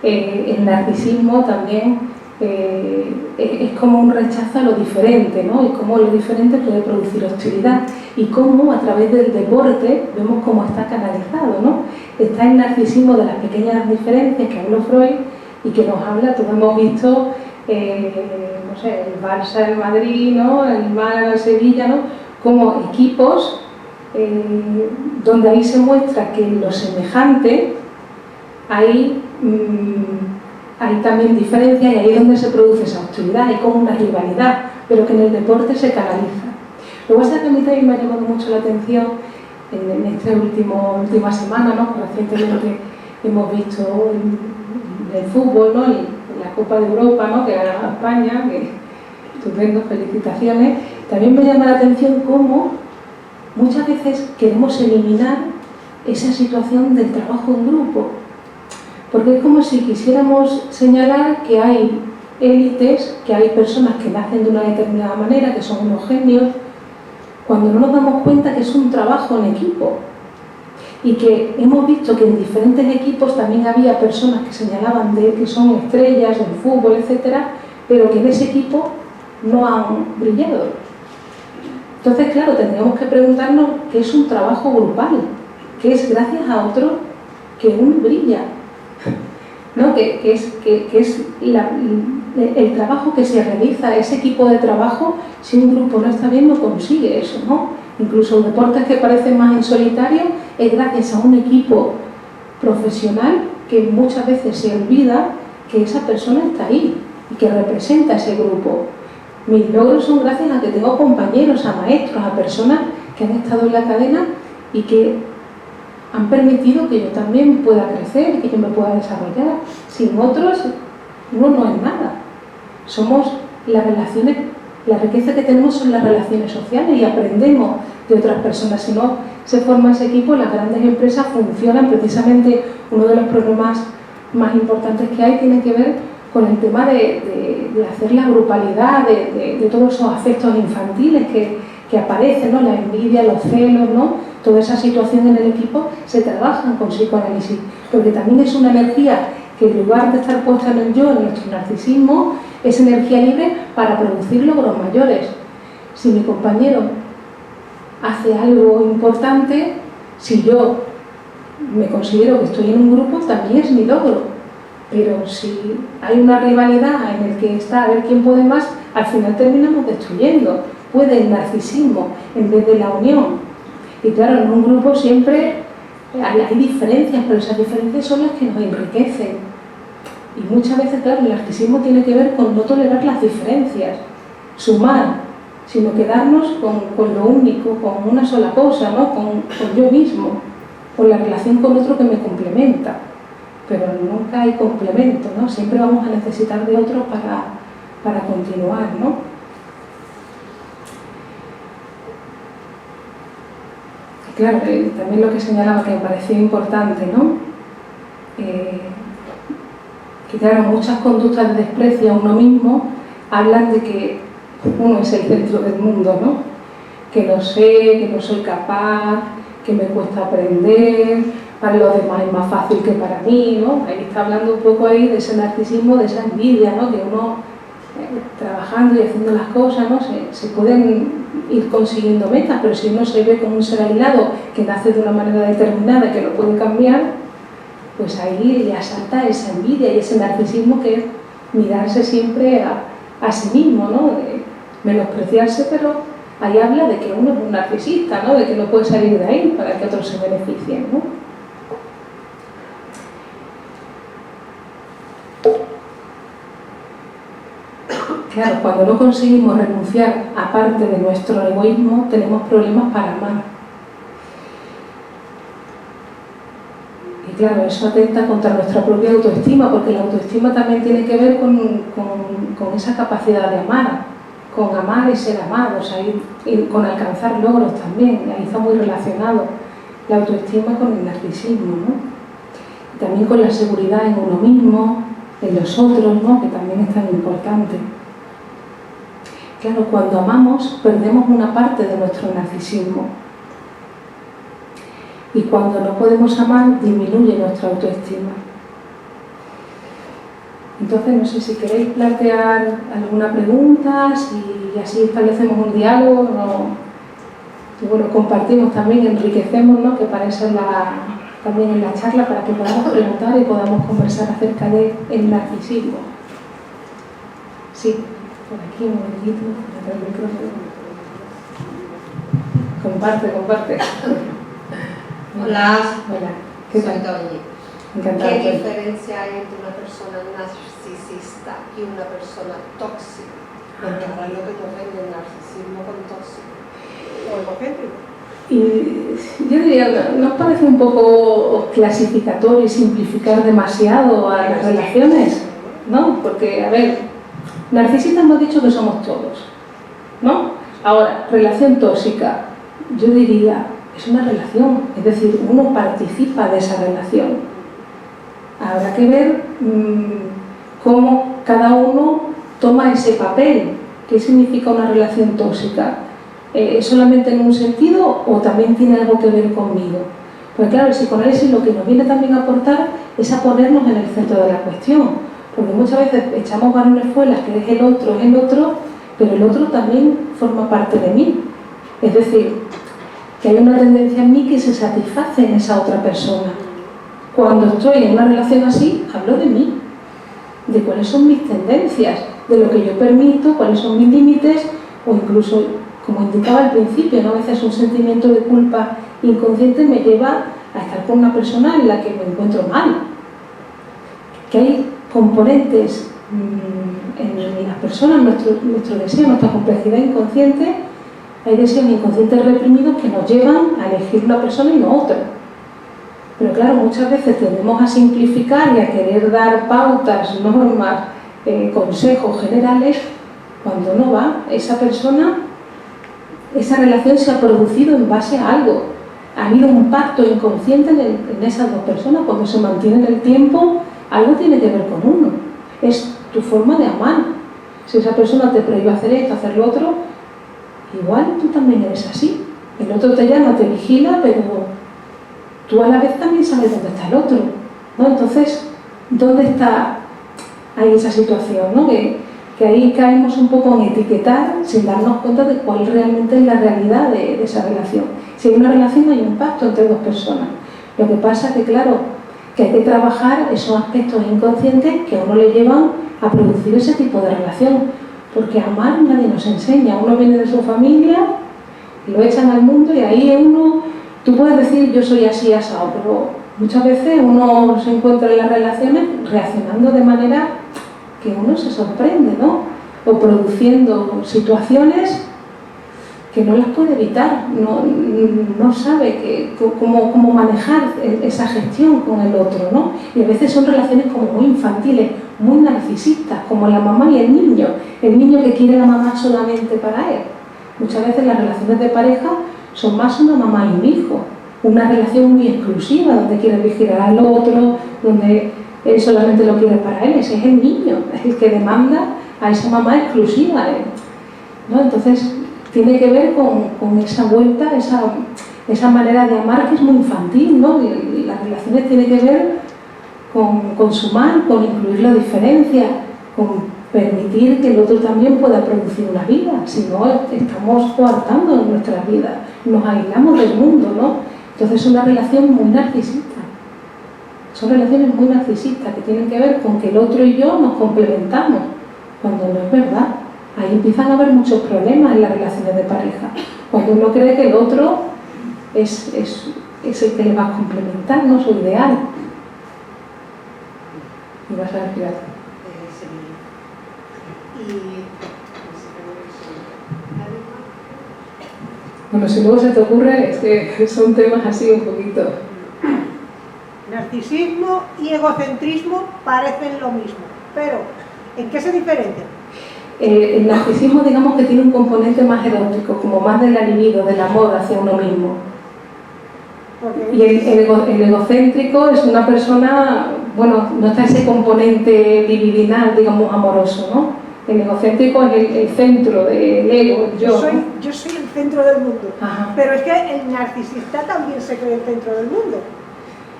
S1: el narcisismo también es como un rechazo a lo diferente, ¿no? Y cómo lo diferente puede producir hostilidad y cómo a través del deporte vemos cómo está canalizado, ¿no? Está el narcisismo de las pequeñas diferencias que habló Freud y que nos habla, todos hemos visto, no sé, el Barça, el Madrid, ¿no? El Málaga, el Sevilla, ¿no? Como equipos donde ahí se muestra que en lo semejante hay también diferencia y ahí es donde se produce esa hostilidad, hay como una rivalidad, pero que en el deporte se canaliza. Lo que pasa es que a mí también me ha llamado mucho la atención en esta última semana, ¿no? Que recientemente hemos visto en el fútbol, ¿no? La Copa de Europa, ¿no? Que ganaba España, que estupendo, felicitaciones. También me llama la atención cómo muchas veces queremos eliminar esa situación del trabajo en grupo, porque es como si quisiéramos señalar que hay élites, que hay personas que nacen de una determinada manera, que son unos genios, cuando no nos damos cuenta que es un trabajo en equipo y que hemos visto que en diferentes equipos también había personas que señalaban que son estrellas del fútbol, etcétera, pero que en ese equipo no han brillado. Entonces, claro, tendríamos que preguntarnos qué es un trabajo grupal, que es gracias a otro que uno brilla, ¿no? que es el trabajo que se realiza, ese equipo de trabajo. Si un grupo no está bien, no consigue eso, ¿no? Incluso deportes que parecen más en solitario, es gracias a un equipo profesional que muchas veces se olvida que esa persona está ahí y que representa ese grupo. Mis logros son gracias a que tengo compañeros, a maestros, a personas que han estado en la cadena y que han permitido que yo también pueda crecer, que yo me pueda desarrollar. Sin otros, uno no es nada. Somos las relaciones, la riqueza que tenemos son las relaciones sociales y aprendemos de otras personas. Si no se forma ese equipo, las grandes empresas funcionan. Precisamente uno de los problemas más importantes que hay tiene que ver con el tema de hacer la grupalidad, de todos esos afectos infantiles que aparecen, ¿no? La envidia, los celos, ¿no? Toda esa situación en el equipo se trabajan con psicoanálisis, porque también es una energía que en lugar de estar puesta en el yo, en nuestro narcisismo, es energía libre para producir logros mayores. Si mi compañero hace algo importante, si yo me considero que estoy en un grupo, también es mi logro. Pero si hay una rivalidad en el que está a ver quién puede más, al final terminamos destruyendo. Puede el narcisismo en vez de la unión. Y claro, en un grupo siempre hay diferencias, pero esas diferencias son las que nos enriquecen. Y muchas veces, claro, el narcisismo tiene que ver con no tolerar las diferencias, sumar, sino quedarnos con lo único, con una sola cosa, ¿no? Con yo mismo, con la relación con otro que me complementa. Pero nunca hay complemento, ¿no? Siempre vamos a necesitar de otro para continuar, ¿no? Claro, también lo que señalaba que me parecía importante, ¿no? Que claro, muchas conductas de desprecio a uno mismo hablan de que uno es el centro del mundo, ¿no? Que no sé, que no soy capaz, que me cuesta aprender, para los demás es más fácil que para mí, ¿no? Ahí está hablando un poco ahí de ese narcisismo, de esa envidia, ¿no? Que uno, trabajando y haciendo las cosas, ¿no? Se pueden ir consiguiendo metas, pero si uno se ve como un ser aislado que nace de una manera determinada y que no puede cambiar, pues ahí ya salta esa envidia y ese narcisismo que es mirarse siempre a sí mismo, ¿no? De menospreciarse, pero ahí habla de que uno es un narcisista, ¿no? De que no puede salir de ahí para que otros se beneficien, ¿no? Claro, cuando no conseguimos renunciar a parte de nuestro egoísmo, tenemos problemas para amar. Y claro, eso atenta contra nuestra propia autoestima, porque la autoestima también tiene que ver con esa capacidad de amar, con amar y ser amados, y con alcanzar logros también. Ahí está muy relacionado la autoestima con el narcisismo, ¿no? Y también con la seguridad en uno mismo, en los otros, ¿no? Que también es tan importante. Claro, cuando amamos perdemos una parte de nuestro narcisismo y cuando no podemos amar disminuye nuestra autoestima. Entonces no sé si queréis plantear alguna pregunta, si así establecemos un diálogo, y bueno, compartimos también, enriquecemos, ¿no? Que para eso también en la charla, para que podamos preguntar y podamos conversar acerca del narcisismo. Sí. Por aquí un momentito, por el micrófono. Como Comparte, comparte.
S2: Hola.
S1: Hola. ¿Qué
S2: Soy
S1: tal?
S2: Toñi.
S1: Encantada.
S2: ¿Qué diferencia hay entre una persona narcisista y una persona tóxica? Porque ahora es lo que nos venden, narcisismo con tóxico. O egocéntrico.
S1: Y yo diría, ¿no os parece un poco clasificatorio y simplificar demasiado a las relaciones? ¿No? Porque, a ver, narcisistas hemos dicho que somos todos, ¿no? Ahora, relación tóxica, yo diría, es una relación, es decir, uno participa de esa relación. Habrá que ver cómo cada uno toma ese papel. ¿Qué significa una relación tóxica? ¿Solamente en un sentido o también tiene algo que ver conmigo? Pues claro, el psicoanálisis lo que nos viene también a aportar es a ponernos en el centro de la cuestión, porque muchas veces echamos varones fuera, que es el otro, pero el otro también forma parte de mí. Es decir, que hay una tendencia en mí que se satisface en esa otra persona. Cuando estoy en una relación así, hablo de mí, de cuáles son mis tendencias, de lo que yo permito, cuáles son mis límites, o incluso, como indicaba al principio, ¿no? A veces un sentimiento de culpa inconsciente me lleva a estar con una persona en la que me encuentro mal. Que hay componentes en las personas, nuestro deseo, nuestra complejidad inconsciente, hay deseos inconscientes reprimidos que nos llevan a elegir una persona y no otra. Pero claro, muchas veces tendemos a simplificar y a querer dar pautas, normas, consejos generales, cuando no va. Esa persona, esa relación se ha producido en base a algo. Ha habido un pacto inconsciente en esas dos personas. Cuando se mantiene en el tiempo, algo tiene que ver con uno. Es tu forma de amar. Si esa persona te prohíbe hacer esto, hacer lo otro, igual tú también eres así. El otro te llama, te vigila, pero tú a la vez también sabes dónde está el otro, ¿no? Entonces, ¿dónde está ahí esa situación, ¿no? Que ahí caemos un poco en etiquetar sin darnos cuenta de cuál realmente es la realidad de esa relación. Si hay una relación, hay un pacto entre dos personas. Lo que pasa es que, claro, que hay que trabajar esos aspectos inconscientes que a uno le llevan a producir ese tipo de relación. Porque amar nadie nos enseña. Uno viene de su familia, lo echan al mundo y ahí uno... Tú puedes decir, yo soy así, asado, pero muchas veces uno se encuentra en las relaciones reaccionando de manera que uno se sorprende, ¿no? O produciendo situaciones que no las puede evitar, no sabe cómo manejar esa gestión con el otro, ¿no? Y a veces son relaciones como muy infantiles, muy narcisistas, como la mamá y el niño que quiere a la mamá solamente para él. Muchas veces las relaciones de pareja son más una mamá y un hijo, una relación muy exclusiva, donde quiere vigilar al otro, donde él solamente lo quiere para él. Ese es el niño, es el que demanda a esa mamá exclusiva, ¿no? Entonces tiene que ver con esa vuelta, esa manera de amar que es muy infantil, ¿no? Y las relaciones tienen que ver con sumar, con incluir la diferencia, con permitir que el otro también pueda producir una vida. Si no, estamos coartando nuestra vida, nos aislamos del mundo, ¿no? Entonces es una relación muy narcisista. Son relaciones muy narcisistas que tienen que ver con que el otro y yo nos complementamos, cuando no es verdad. Ahí empiezan a haber muchos problemas en las relaciones de pareja, cuando uno cree que el otro es el que le va a complementar, no su ideal. Y vas a respirar. Bueno, si luego se te ocurre, es que son temas así un poquito.
S3: Narcisismo y egocentrismo parecen lo mismo, pero ¿en qué se diferencian?
S1: El narcisismo, digamos que tiene un componente más erótico, como más del libido, del amor hacia uno mismo. Y el egocéntrico es una persona, bueno, no está ese componente libidinal, digamos, amoroso, ¿no? El egocéntrico es el centro del ego, el yo.
S3: Yo soy el centro del mundo.
S1: Ajá.
S3: Pero es que el narcisista también se cree el centro del mundo.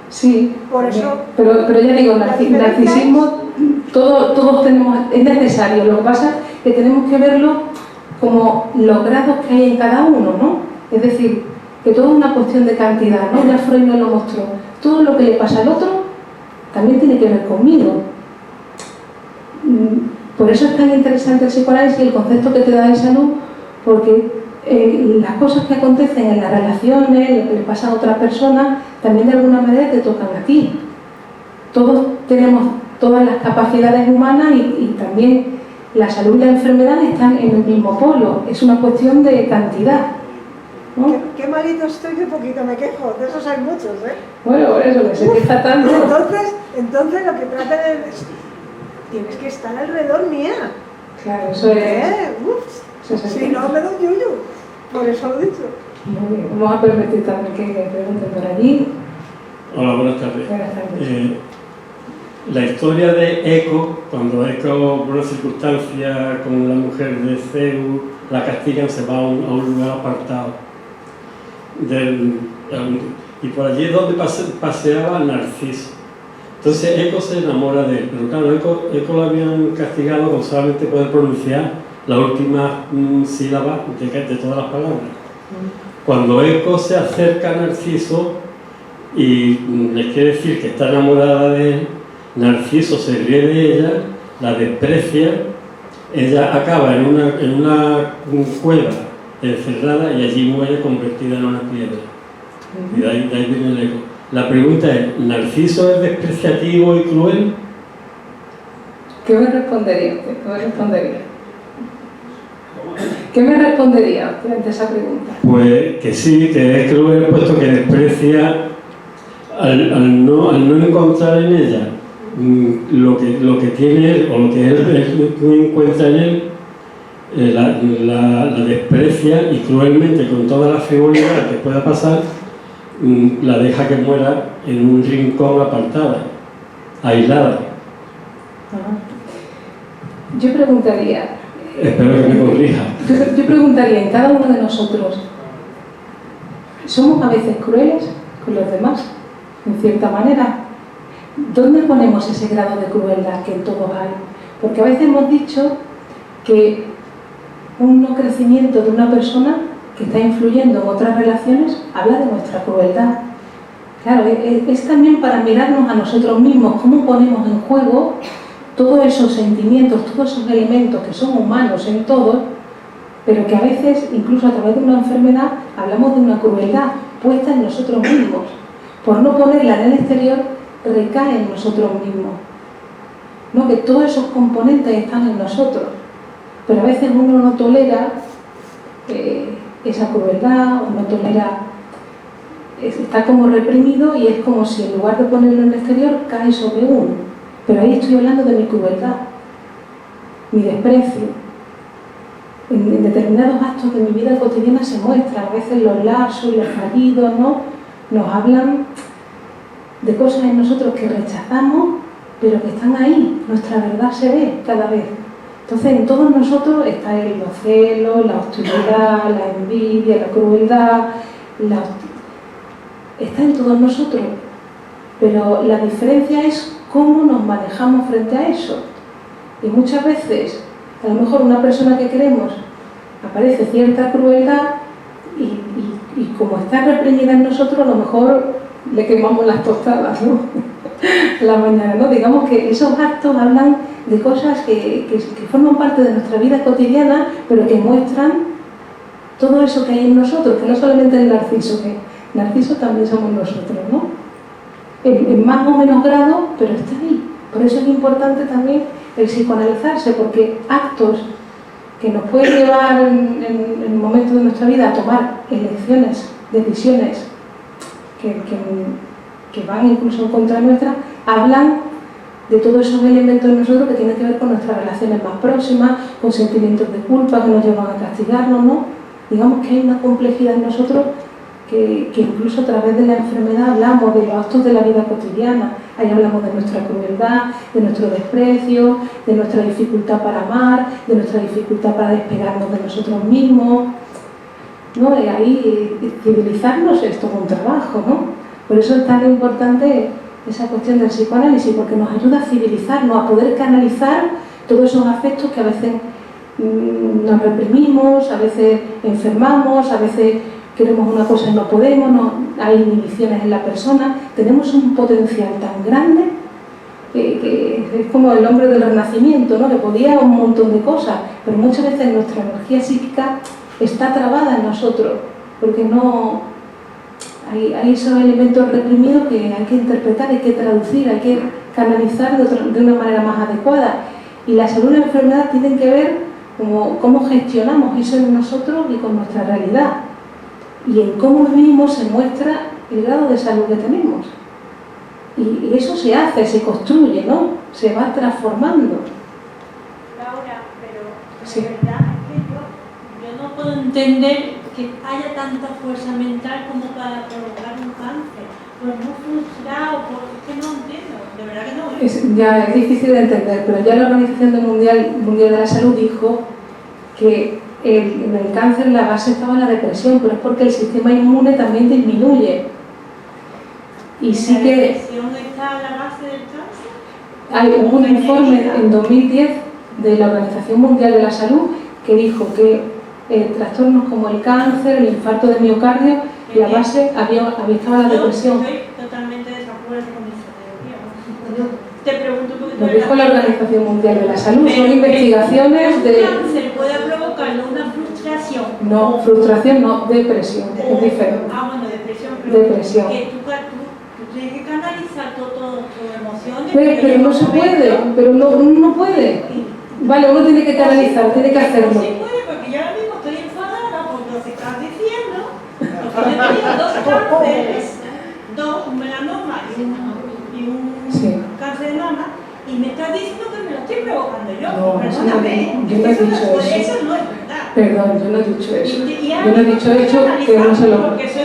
S1: Sí,
S3: por eso,
S1: pero ya digo, narcisismo todos tenemos, es necesario. Lo que pasa es que tenemos que verlo como los grados que hay en cada uno, ¿no? Es decir, que todo es una cuestión de cantidad, ¿no? Ya Freud nos lo mostró. Todo lo que le pasa al otro también tiene que ver conmigo. Por eso es tan interesante el psicoanálisis y el concepto que te da de salud, porque las cosas que acontecen en las relaciones, lo que le pasa a otra persona, también de alguna manera te tocan a ti. Todos tenemos todas las capacidades humanas y también la salud y la enfermedad están en el mismo polo. Es una cuestión de cantidad, ¿no?
S3: Qué malito estoy, qué poquito me quejo. De esos hay muchos, ¿eh?
S1: Bueno, por eso que se queja tanto.
S3: Entonces lo que tratan es... Tienes que estar alrededor mía.
S1: Claro, eso es...
S3: Si no, me doy yuyu. Por eso lo he dicho.
S1: Muy bien. Vamos a permitir también que pregunten por allí.
S4: Hola, buenas tardes.
S1: Buenas tardes.
S4: La historia de Eco, cuando Eco, por una circunstancia con la mujer de Zeus, la castigan, se va a un lugar apartado. Y por allí es donde paseaba Narciso. Entonces Eco se enamora de él, pero claro, Eco lo habían castigado con solamente poder pronunciar las últimas sílabas de todas las palabras. Cuando Eco se acerca a Narciso y le quiere decir que está enamorada de él, Narciso se ríe de ella, la desprecia, ella acaba en una cueva encerrada y allí muere convertida en una piedra. Y de ahí viene el Eco. La pregunta es, ¿Narciso es despreciativo y cruel?
S1: ¿Qué me respondería usted? ¿Qué me respondería usted ante esa pregunta?
S4: Pues que sí, que es cruel, puesto que desprecia al no encontrar en ella lo que tiene él, o lo que él encuentra en él, la desprecia y cruelmente, con toda la frivolidad que pueda pasar, la deja que muera en un rincón apartada, aislada.
S1: Yo preguntaría...
S4: Espero que me corrija.
S1: Yo preguntaría, en cada uno de nosotros, ¿somos a veces crueles con los demás? En cierta manera. ¿Dónde ponemos ese grado de crueldad que en todos hay? Porque a veces hemos dicho que un no crecimiento de una persona que está influyendo en otras relaciones habla de nuestra crueldad. Claro, es también para mirarnos a nosotros mismos, cómo ponemos en juego todos esos sentimientos, todos esos elementos que son humanos en todos, pero que a veces, incluso a través de una enfermedad, hablamos de una crueldad puesta en nosotros mismos. Por no ponerla en el exterior, recae en nosotros mismos. ¿No? Que todos esos componentes están en nosotros, pero a veces uno no tolera esa crueldad, o no tolera, está como reprimido y es como si en lugar de ponerlo en el exterior cae sobre uno. Pero ahí estoy hablando de mi crueldad, mi desprecio. En determinados actos de mi vida cotidiana se muestran, a veces los lapsos, los fallidos, ¿no? Nos hablan de cosas en nosotros que rechazamos, pero que están ahí, nuestra verdad se ve cada vez. Entonces en todos nosotros está los celos, la hostilidad, la envidia, la crueldad, está en todos nosotros, pero la diferencia es cómo nos manejamos frente a eso. Y muchas veces, a lo mejor una persona que queremos, aparece cierta crueldad y como está reprimida en nosotros, a lo mejor le quemamos las tostadas, ¿no? La mañana, ¿no? Digamos que esos actos hablan de cosas que forman parte de nuestra vida cotidiana, pero que muestran todo eso que hay en nosotros, que no solamente el Narciso, que Narciso también somos nosotros, ¿no? En más o menos grado, pero está ahí. Por eso es importante también el psicoanalizarse, porque actos que nos pueden llevar en momentos de nuestra vida a tomar elecciones, decisiones que van incluso en contra nuestra, hablan de todos esos elementos en nosotros que tienen que ver con nuestras relaciones más próximas, con sentimientos de culpa que nos llevan a castigarnos, ¿no? Digamos que hay una complejidad en nosotros que incluso a través de la enfermedad hablamos de los actos de la vida cotidiana. Ahí hablamos de nuestra crueldad, de nuestro desprecio, de nuestra dificultad para amar, de nuestra dificultad para despegarnos de nosotros mismos, ¿no? Y ahí civilizarnos es todo un trabajo, ¿no? Por eso es tan importante esa cuestión del psicoanálisis, porque nos ayuda a civilizarnos, a poder canalizar todos esos afectos que a veces nos reprimimos, a veces enfermamos, a veces queremos una cosa y no podemos, hay inhibiciones en la persona. Tenemos un potencial tan grande que es como el hombre del Renacimiento, ¿no? Que podía un montón de cosas, pero muchas veces nuestra energía psíquica está trabada en nosotros, porque no hay esos elementos reprimidos que hay que interpretar, hay que traducir, hay que canalizar de una manera más adecuada. Y la salud y la enfermedad tienen que ver cómo gestionamos eso en nosotros y con nuestra realidad. Y en cómo vivimos se muestra el grado de salud que tenemos. Y eso se hace, se construye, ¿no? Se va transformando.
S5: Laura, pero
S1: Sí.
S5: de verdad es que yo no puedo entender que haya tanta fuerza mental como para provocar un cáncer. Pues no frustrado, porque es que no entiendo, de verdad que no.
S1: Ya es difícil de entender, pero ya la Organización Mundial de la Salud dijo que en el cáncer la base estaba en la depresión, pero es porque el sistema inmune también disminuye. Y sí
S5: ¿La
S1: que
S5: depresión está a la base del cáncer?
S1: hubo un informe en 2010 de la Organización Mundial de la Salud que dijo que trastornos como el cáncer, el infarto de miocardio, la base estaba la depresión.
S5: Yo estoy totalmente de desacuerdo con esa teoría. Te pregunto porque
S1: Lo dijo la Organización Mundial de la Salud, son investigaciones de...
S5: ¿El cáncer puede provocar una frustración?
S1: No, frustración no, depresión, es diferente.
S5: Bueno, depresión, pero
S1: Depresión.
S5: que tú tienes que canalizar todas tus emociones.
S1: Pero no se puede, pero no puede. Vale, uno tiene que canalizar, tiene que hacerlo.
S5: No se puede, porque yo ahora mismo estoy enfadada por lo que estás diciendo. Porque yo tengo dos cánceres, un melanoma y un
S1: Sí.
S5: cáncer de mama, y me estás diciendo que me lo estoy provocando yo.
S1: No,
S5: Perdóname.
S1: yo no he dicho eso.
S5: Eso no es verdad.
S1: Perdón, yo no he dicho eso.
S5: Y
S1: Yo no he dicho eso que no se lo...
S5: Porque soy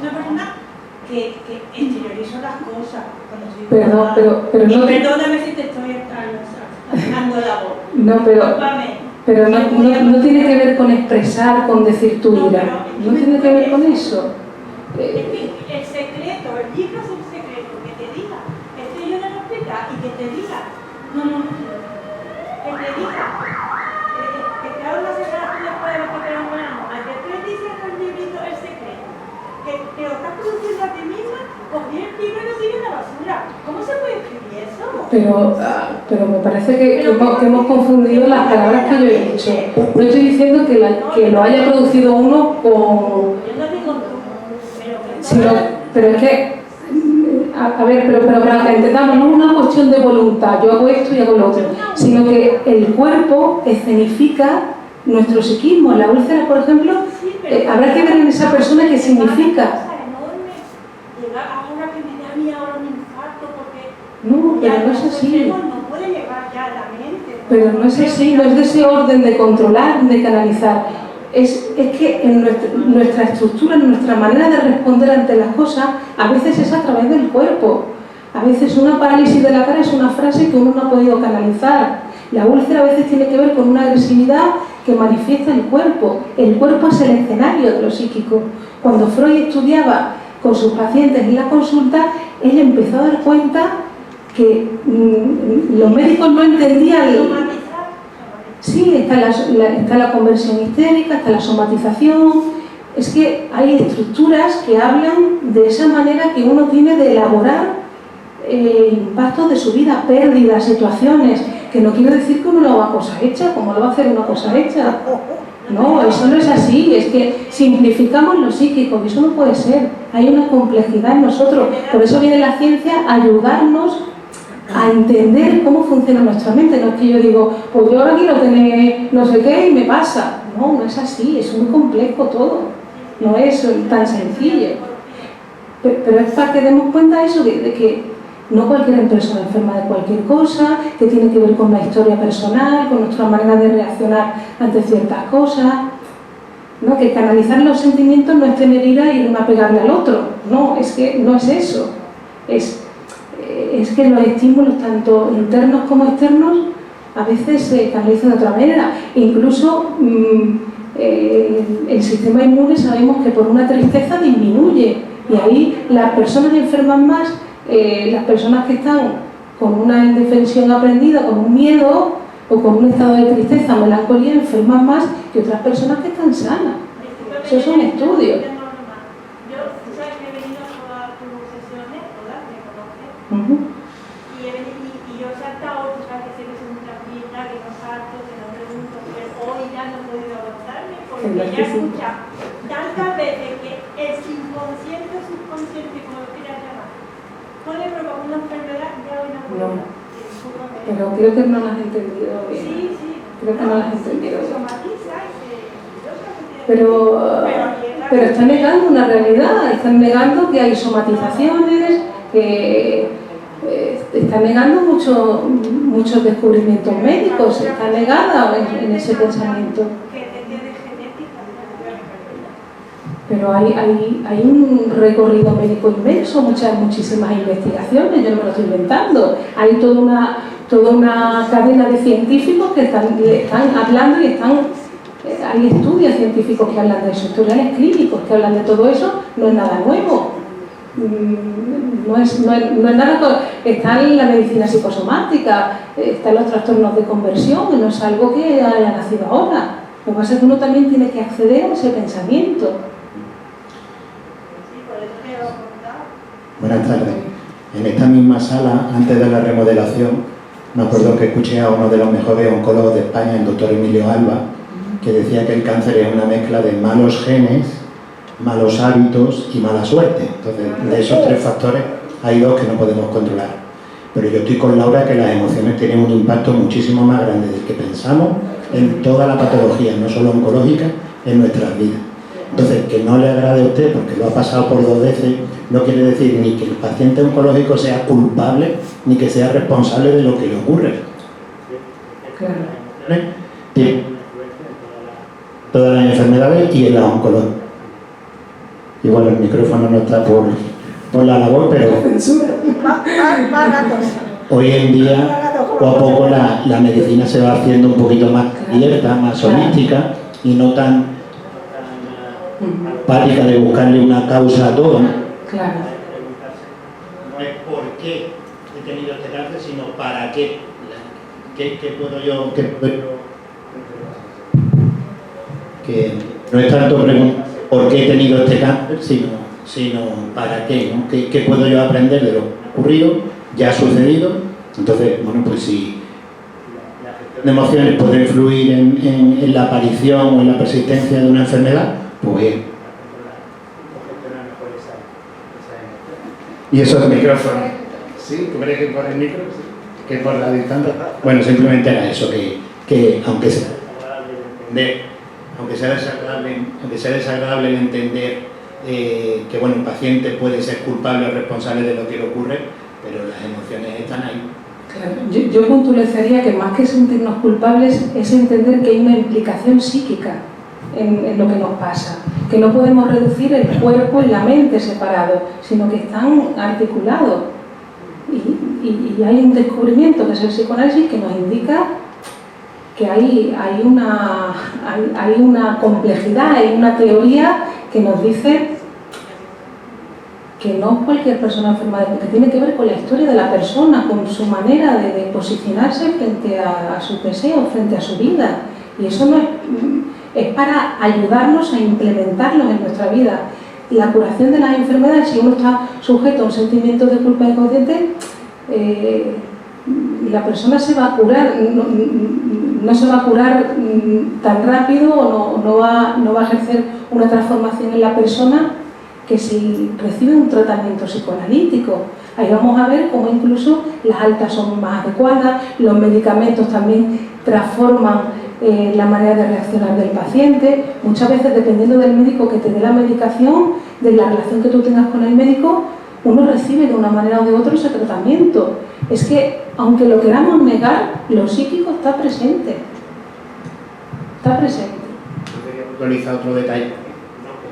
S5: una persona que exteriorizo las cosas cuando estoy
S1: Perdón,
S5: enfadada.
S1: pero no...
S5: Y perdóname si te estoy dando la voz.
S1: No, pero no tiene que ver con expresar, con decir tu ira. No tiene que ver con eso.
S5: Es que el secreto, el libro es un secreto, que te diga, estoy yo en el hospital y que te diga, no, que te diga, que te haga una separación después de lo que te lo ponemos, al que te dice en el librito el secreto, que te lo estás produciendo a ti misma, cogí el libro y lo tiré en la basura. ¿Cómo se puede escribir eso?
S1: Pero me parece que hemos confundido las palabras que yo he dicho. No estoy diciendo que lo haya producido uno con...
S5: Yo no digo tú,
S1: pero es que, a ver, pero para que entendamos, no es una cuestión de voluntad, yo hago esto y hago lo otro, sino que el cuerpo escenifica nuestro psiquismo. La úlcera, por ejemplo, habrá que ver en esa persona qué significa.
S5: Ahora que me da a mí ahora un infarto porque
S1: No, pero no es así.
S5: no puede llevar ya la mente.
S1: Pero no es así, no es de ese orden de controlar, de canalizar. Es que en nuestra estructura, en nuestra manera de responder ante las cosas, a veces es a través del cuerpo. A veces una parálisis de la cara es una frase que uno no ha podido canalizar. La úlcera a veces tiene que ver con una agresividad que manifiesta el cuerpo. El cuerpo es el escenario de lo psíquico. Cuando Freud estudiaba con sus pacientes en la consulta, él empezó a dar cuenta que los médicos no entendían... Sí, está la conversión histérica, está la somatización. Es que hay estructuras que hablan de esa manera que uno tiene de elaborar impactos de su vida, pérdidas, situaciones, que no quiere decir que uno lo haga cosa hecha, como lo va a hacer una cosa hecha. No, eso no es así, es que simplificamos lo psíquico, y eso no puede ser. Hay una complejidad en nosotros, por eso viene la ciencia a ayudarnos a entender cómo funciona nuestra mente. No es que yo digo, pues yo ahora quiero tener no sé qué y me pasa. No, no es así, es muy complejo todo, no es tan sencillo. Pero es para que demos cuenta de eso, de que no cualquier persona enferma de cualquier cosa, que tiene que ver con una historia personal, con nuestra manera de reaccionar ante ciertas cosas, ¿no? Que canalizar los sentimientos no es tener ira y irme a pegarle al otro, no, es que no es eso, es que los estímulos, tanto internos como externos, a veces se canalizan de otra manera. Incluso el sistema inmune sabemos que por una tristeza disminuye, y ahí las personas enferman más, las personas que están con una indefensión aprendida, con un miedo o con un estado de tristeza, melancolía, enferman más que otras personas que están sanas. Eso es un estudio.
S5: Tú sabes que he venido a todas tus sesiones, todas, me conoces. Y yo he saltado, tú sabes que sé que soy muy tranquila, que no salto, que no pregunto, pero hoy ya no he podido aguantarme. porque ya escucha tantas veces que el subconsciente, como lo quieras llamar, no le provoca una enfermedad, ya hoy no puedo.
S1: No. Pero creo que no lo has entendido bien.
S5: Sí, sí.
S1: Creo que no lo has entendido bien.
S5: Somatiza y
S1: Pero están negando una realidad, están negando que hay somatizaciones, que están negando muchos descubrimientos médicos, está negada en ese pensamiento. Pero hay un recorrido médico inmenso, muchísimas investigaciones, yo no me lo estoy inventando. Hay toda una cadena de científicos que están hablando y hay estudios científicos que hablan de eso, historiales clínicos que hablan de todo eso, no es nada nuevo. No es nada, está en la medicina psicosomática, están los trastornos de conversión, no es algo que haya nacido ahora. Lo que pasa es que uno también tiene que acceder a ese pensamiento.
S6: Buenas tardes. En esta misma sala, antes de la remodelación, me acuerdo que escuché a uno de los mejores oncólogos de España, el doctor Emilio Alba, que decía que el cáncer es una mezcla de malos genes, malos hábitos y mala suerte. Entonces, de esos tres factores hay dos que no podemos controlar. Pero yo estoy con Laura que las emociones tienen un impacto muchísimo más grande del que pensamos en toda la patología, no solo oncológica, en nuestras vidas. Entonces, que no le agrade a usted porque lo ha pasado por 2 veces, no quiere decir ni que el paciente oncológico sea culpable, ni que sea responsable de lo que le ocurre.
S1: Claro.
S6: Tiene todas las enfermedades y en la oncología. Igual el micrófono no está por la labor, pero hoy en día, poco a poco, la medicina se va haciendo un poquito más abierta, más holística y no tan apática de buscarle una causa a todo, ¿no?
S1: Claro.
S6: No es por qué he tenido este cáncer, sino para qué. ¿Qué puedo yo? Que no es tanto preguntar por qué he tenido este cáncer, sino para qué, ¿no? ¿Qué puedo yo aprender de lo ocurrido? Ya ha sucedido. Entonces, bueno, pues si las emociones pueden influir en la aparición o en la persistencia de una enfermedad, pues... ¿Y eso es micrófono? ¿Sí? ¿Tú crees que por el micro? ¿Que por la distancia? Bueno, simplemente era eso, que aunque sea desagradable el entender que bueno, el paciente puede ser culpable o responsable de lo que le ocurre, pero las emociones están ahí.
S1: Claro. Yo puntualizaría que más que sentirnos culpables es entender que hay una implicación psíquica en lo que nos pasa, que no podemos reducir el cuerpo y la mente separados, sino que están articulados. Y hay un descubrimiento que es el psicoanálisis que nos indica que hay una complejidad, hay una teoría que nos dice que no cualquier persona enferma, que tiene que ver con la historia de la persona, con su manera de posicionarse frente a sus deseos, frente a su vida. Y eso no es para ayudarnos a implementarlos en nuestra vida. La curación de las enfermedades, si uno está sujeto a un sentimiento de culpa inconsciente, la persona se va a curar, no se va a curar tan rápido o no va a ejercer una transformación en la persona que si recibe un tratamiento psicoanalítico. Ahí vamos a ver cómo incluso las altas son más adecuadas, los medicamentos también transforman la manera de reaccionar del paciente. Muchas veces, dependiendo del médico que te dé la medicación, de la relación que tú tengas con el médico, uno recibe de una manera o de otra ese tratamiento. Es que, aunque lo queramos negar, lo psíquico está presente. Está presente.
S6: Yo quería puntualizar otro detalle.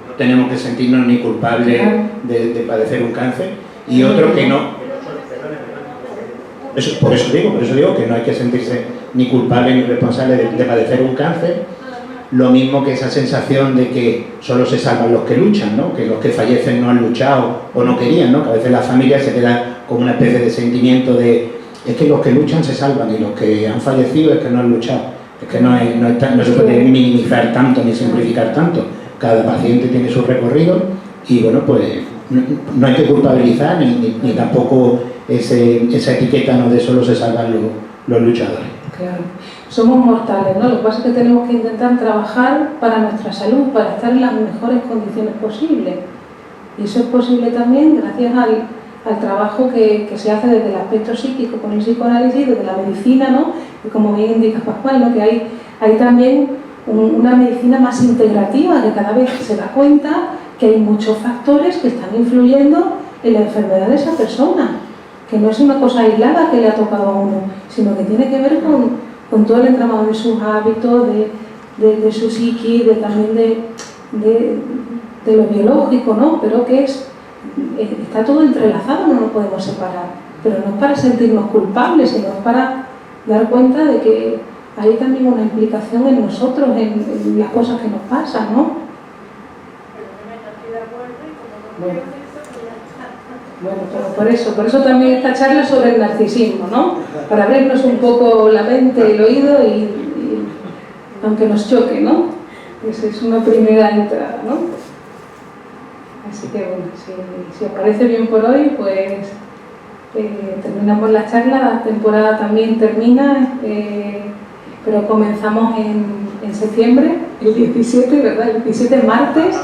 S6: No tenemos que sentirnos ni culpables de padecer un cáncer, y otro que no. Por eso digo que no hay que sentirse ni culpable ni responsable de padecer un cáncer. Lo mismo que esa sensación de que solo se salvan los que luchan, ¿no? Que los que fallecen no han luchado o no querían, ¿no? Que a veces la familia se queda con una especie de sentimiento de es que los que luchan se salvan y los que han fallecido es que no han luchado. Es que no se puede minimizar tanto ni simplificar tanto. Cada paciente tiene su recorrido y bueno, pues no hay que culpabilizar ni tampoco esa etiqueta, ¿no? De solo se salvan los luchadores.
S1: Claro. somos mortales, ¿no? Lo que pasa es que tenemos que intentar trabajar para nuestra salud, para estar en las mejores condiciones posibles. Y eso es posible también gracias al trabajo que se hace desde el aspecto psíquico con el psicoanálisis, desde la medicina, ¿no? Y como bien indica Pascual, ¿no? Que hay también una medicina más integrativa, que cada vez se da cuenta que hay muchos factores que están influyendo en la enfermedad de esa persona, que no es una cosa aislada que le ha tocado a uno, sino que tiene que ver con todo el entramado de sus hábitos, de su psiqui, también de lo biológico, ¿no? Pero que está todo entrelazado, no lo podemos separar. Pero no es para sentirnos culpables, sino es para dar cuenta de que hay también una implicación en nosotros, en las cosas que nos pasan, ¿no? Bueno, pero por eso también esta charla sobre el narcisismo, ¿no? Para abrirnos un poco la mente y el oído y aunque nos choque, ¿no? Esa es una primera entrada, ¿no? Así que bueno, si os parece bien por hoy, pues terminamos la charla, la temporada también termina, pero comenzamos en septiembre, el 17, ¿verdad? El 17 martes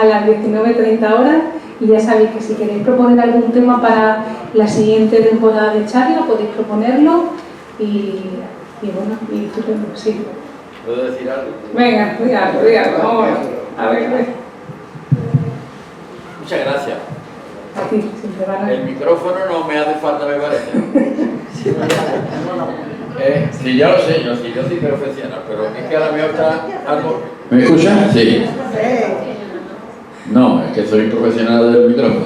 S1: a las 19:30 horas. Y ya sabéis que si queréis proponer algún tema para la siguiente temporada de charla, podéis proponerlo y bueno, y estupendo, sí.
S7: ¿Puedo decir algo?
S1: Venga, dígalo, vamos a ver.
S7: Muchas gracias.
S1: A ti, siempre van a...
S7: El micrófono no me hace falta, me parece. Sí, ya lo sé, yo soy profesional, pero es que a lo mejor está algo... ¿Me escuchan? Sí. No, es que soy profesional del micrófono.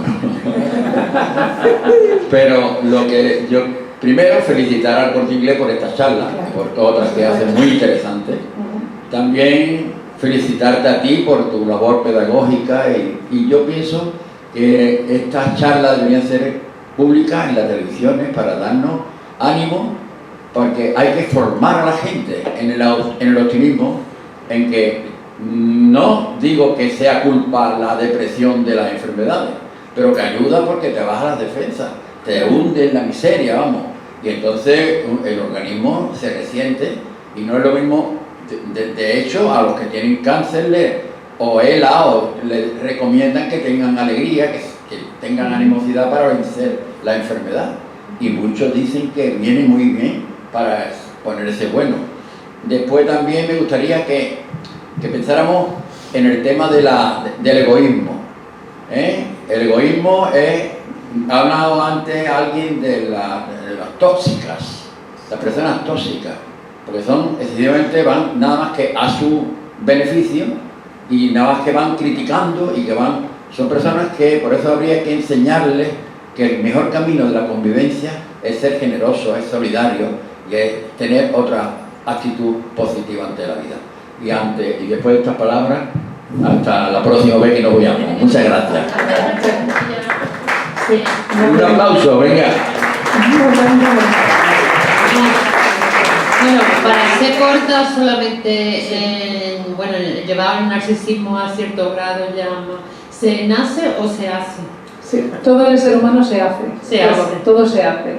S7: Pero lo que yo... Primero, felicitar al Corte Inglés por esta charla, por todas que hacen muy interesantes. También felicitarte a ti por tu labor pedagógica y yo pienso que estas charlas deberían ser públicas en las televisiones para darnos ánimo, porque hay que formar a la gente en el optimismo, en que no digo que sea culpa la depresión de las enfermedades, pero que ayuda porque te baja las defensas, te hunde en la miseria, vamos, y entonces el organismo se resiente y no es lo mismo. De hecho, a los que tienen cáncer le recomiendan que tengan alegría, que tengan animosidad para vencer la enfermedad, y muchos dicen que viene muy bien para ponerse bueno. Después también me gustaría que pensáramos en el tema del egoísmo. El egoísmo ha hablado antes alguien de las tóxicas, las personas tóxicas, porque excesivamente van nada más que a su beneficio y nada más que van criticando y son personas que por eso habría que enseñarles que el mejor camino de la convivencia es ser generoso, es solidario y es tener otra actitud positiva ante la vida. Y después de estas palabras, hasta la próxima vez que nos veamos. Muchas gracias. Un aplauso, venga.
S8: Bueno, para ser corta, solamente llevar el narcisismo a cierto grado ya ¿se nace o se hace?
S1: Sí, todo el ser humano se hace. Todo se hace.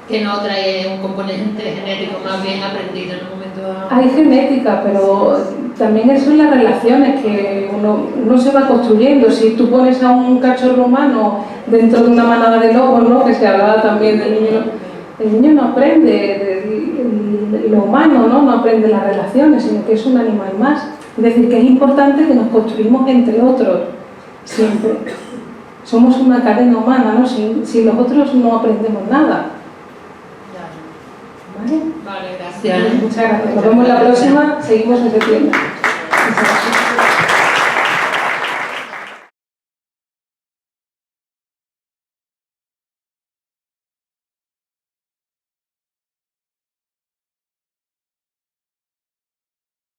S8: Que no trae un componente genético, más bien aprendido en un momento dado.
S1: Hay genética, pero también eso en las relaciones que uno se va construyendo. Si tú pones a un cachorro humano dentro de una manada de lobos, ¿no? Que se hablaba también del niño, el niño no aprende lo humano, ¿no? No aprende las relaciones, sino que es un animal más. Es decir, que es importante que nos construimos entre otros, siempre. Somos una cadena humana, ¿no? Sin los otros no aprendemos nada.
S8: Vale, gracias.
S1: Muchas gracias. Nos vemos la próxima. Seguimos en septiembre.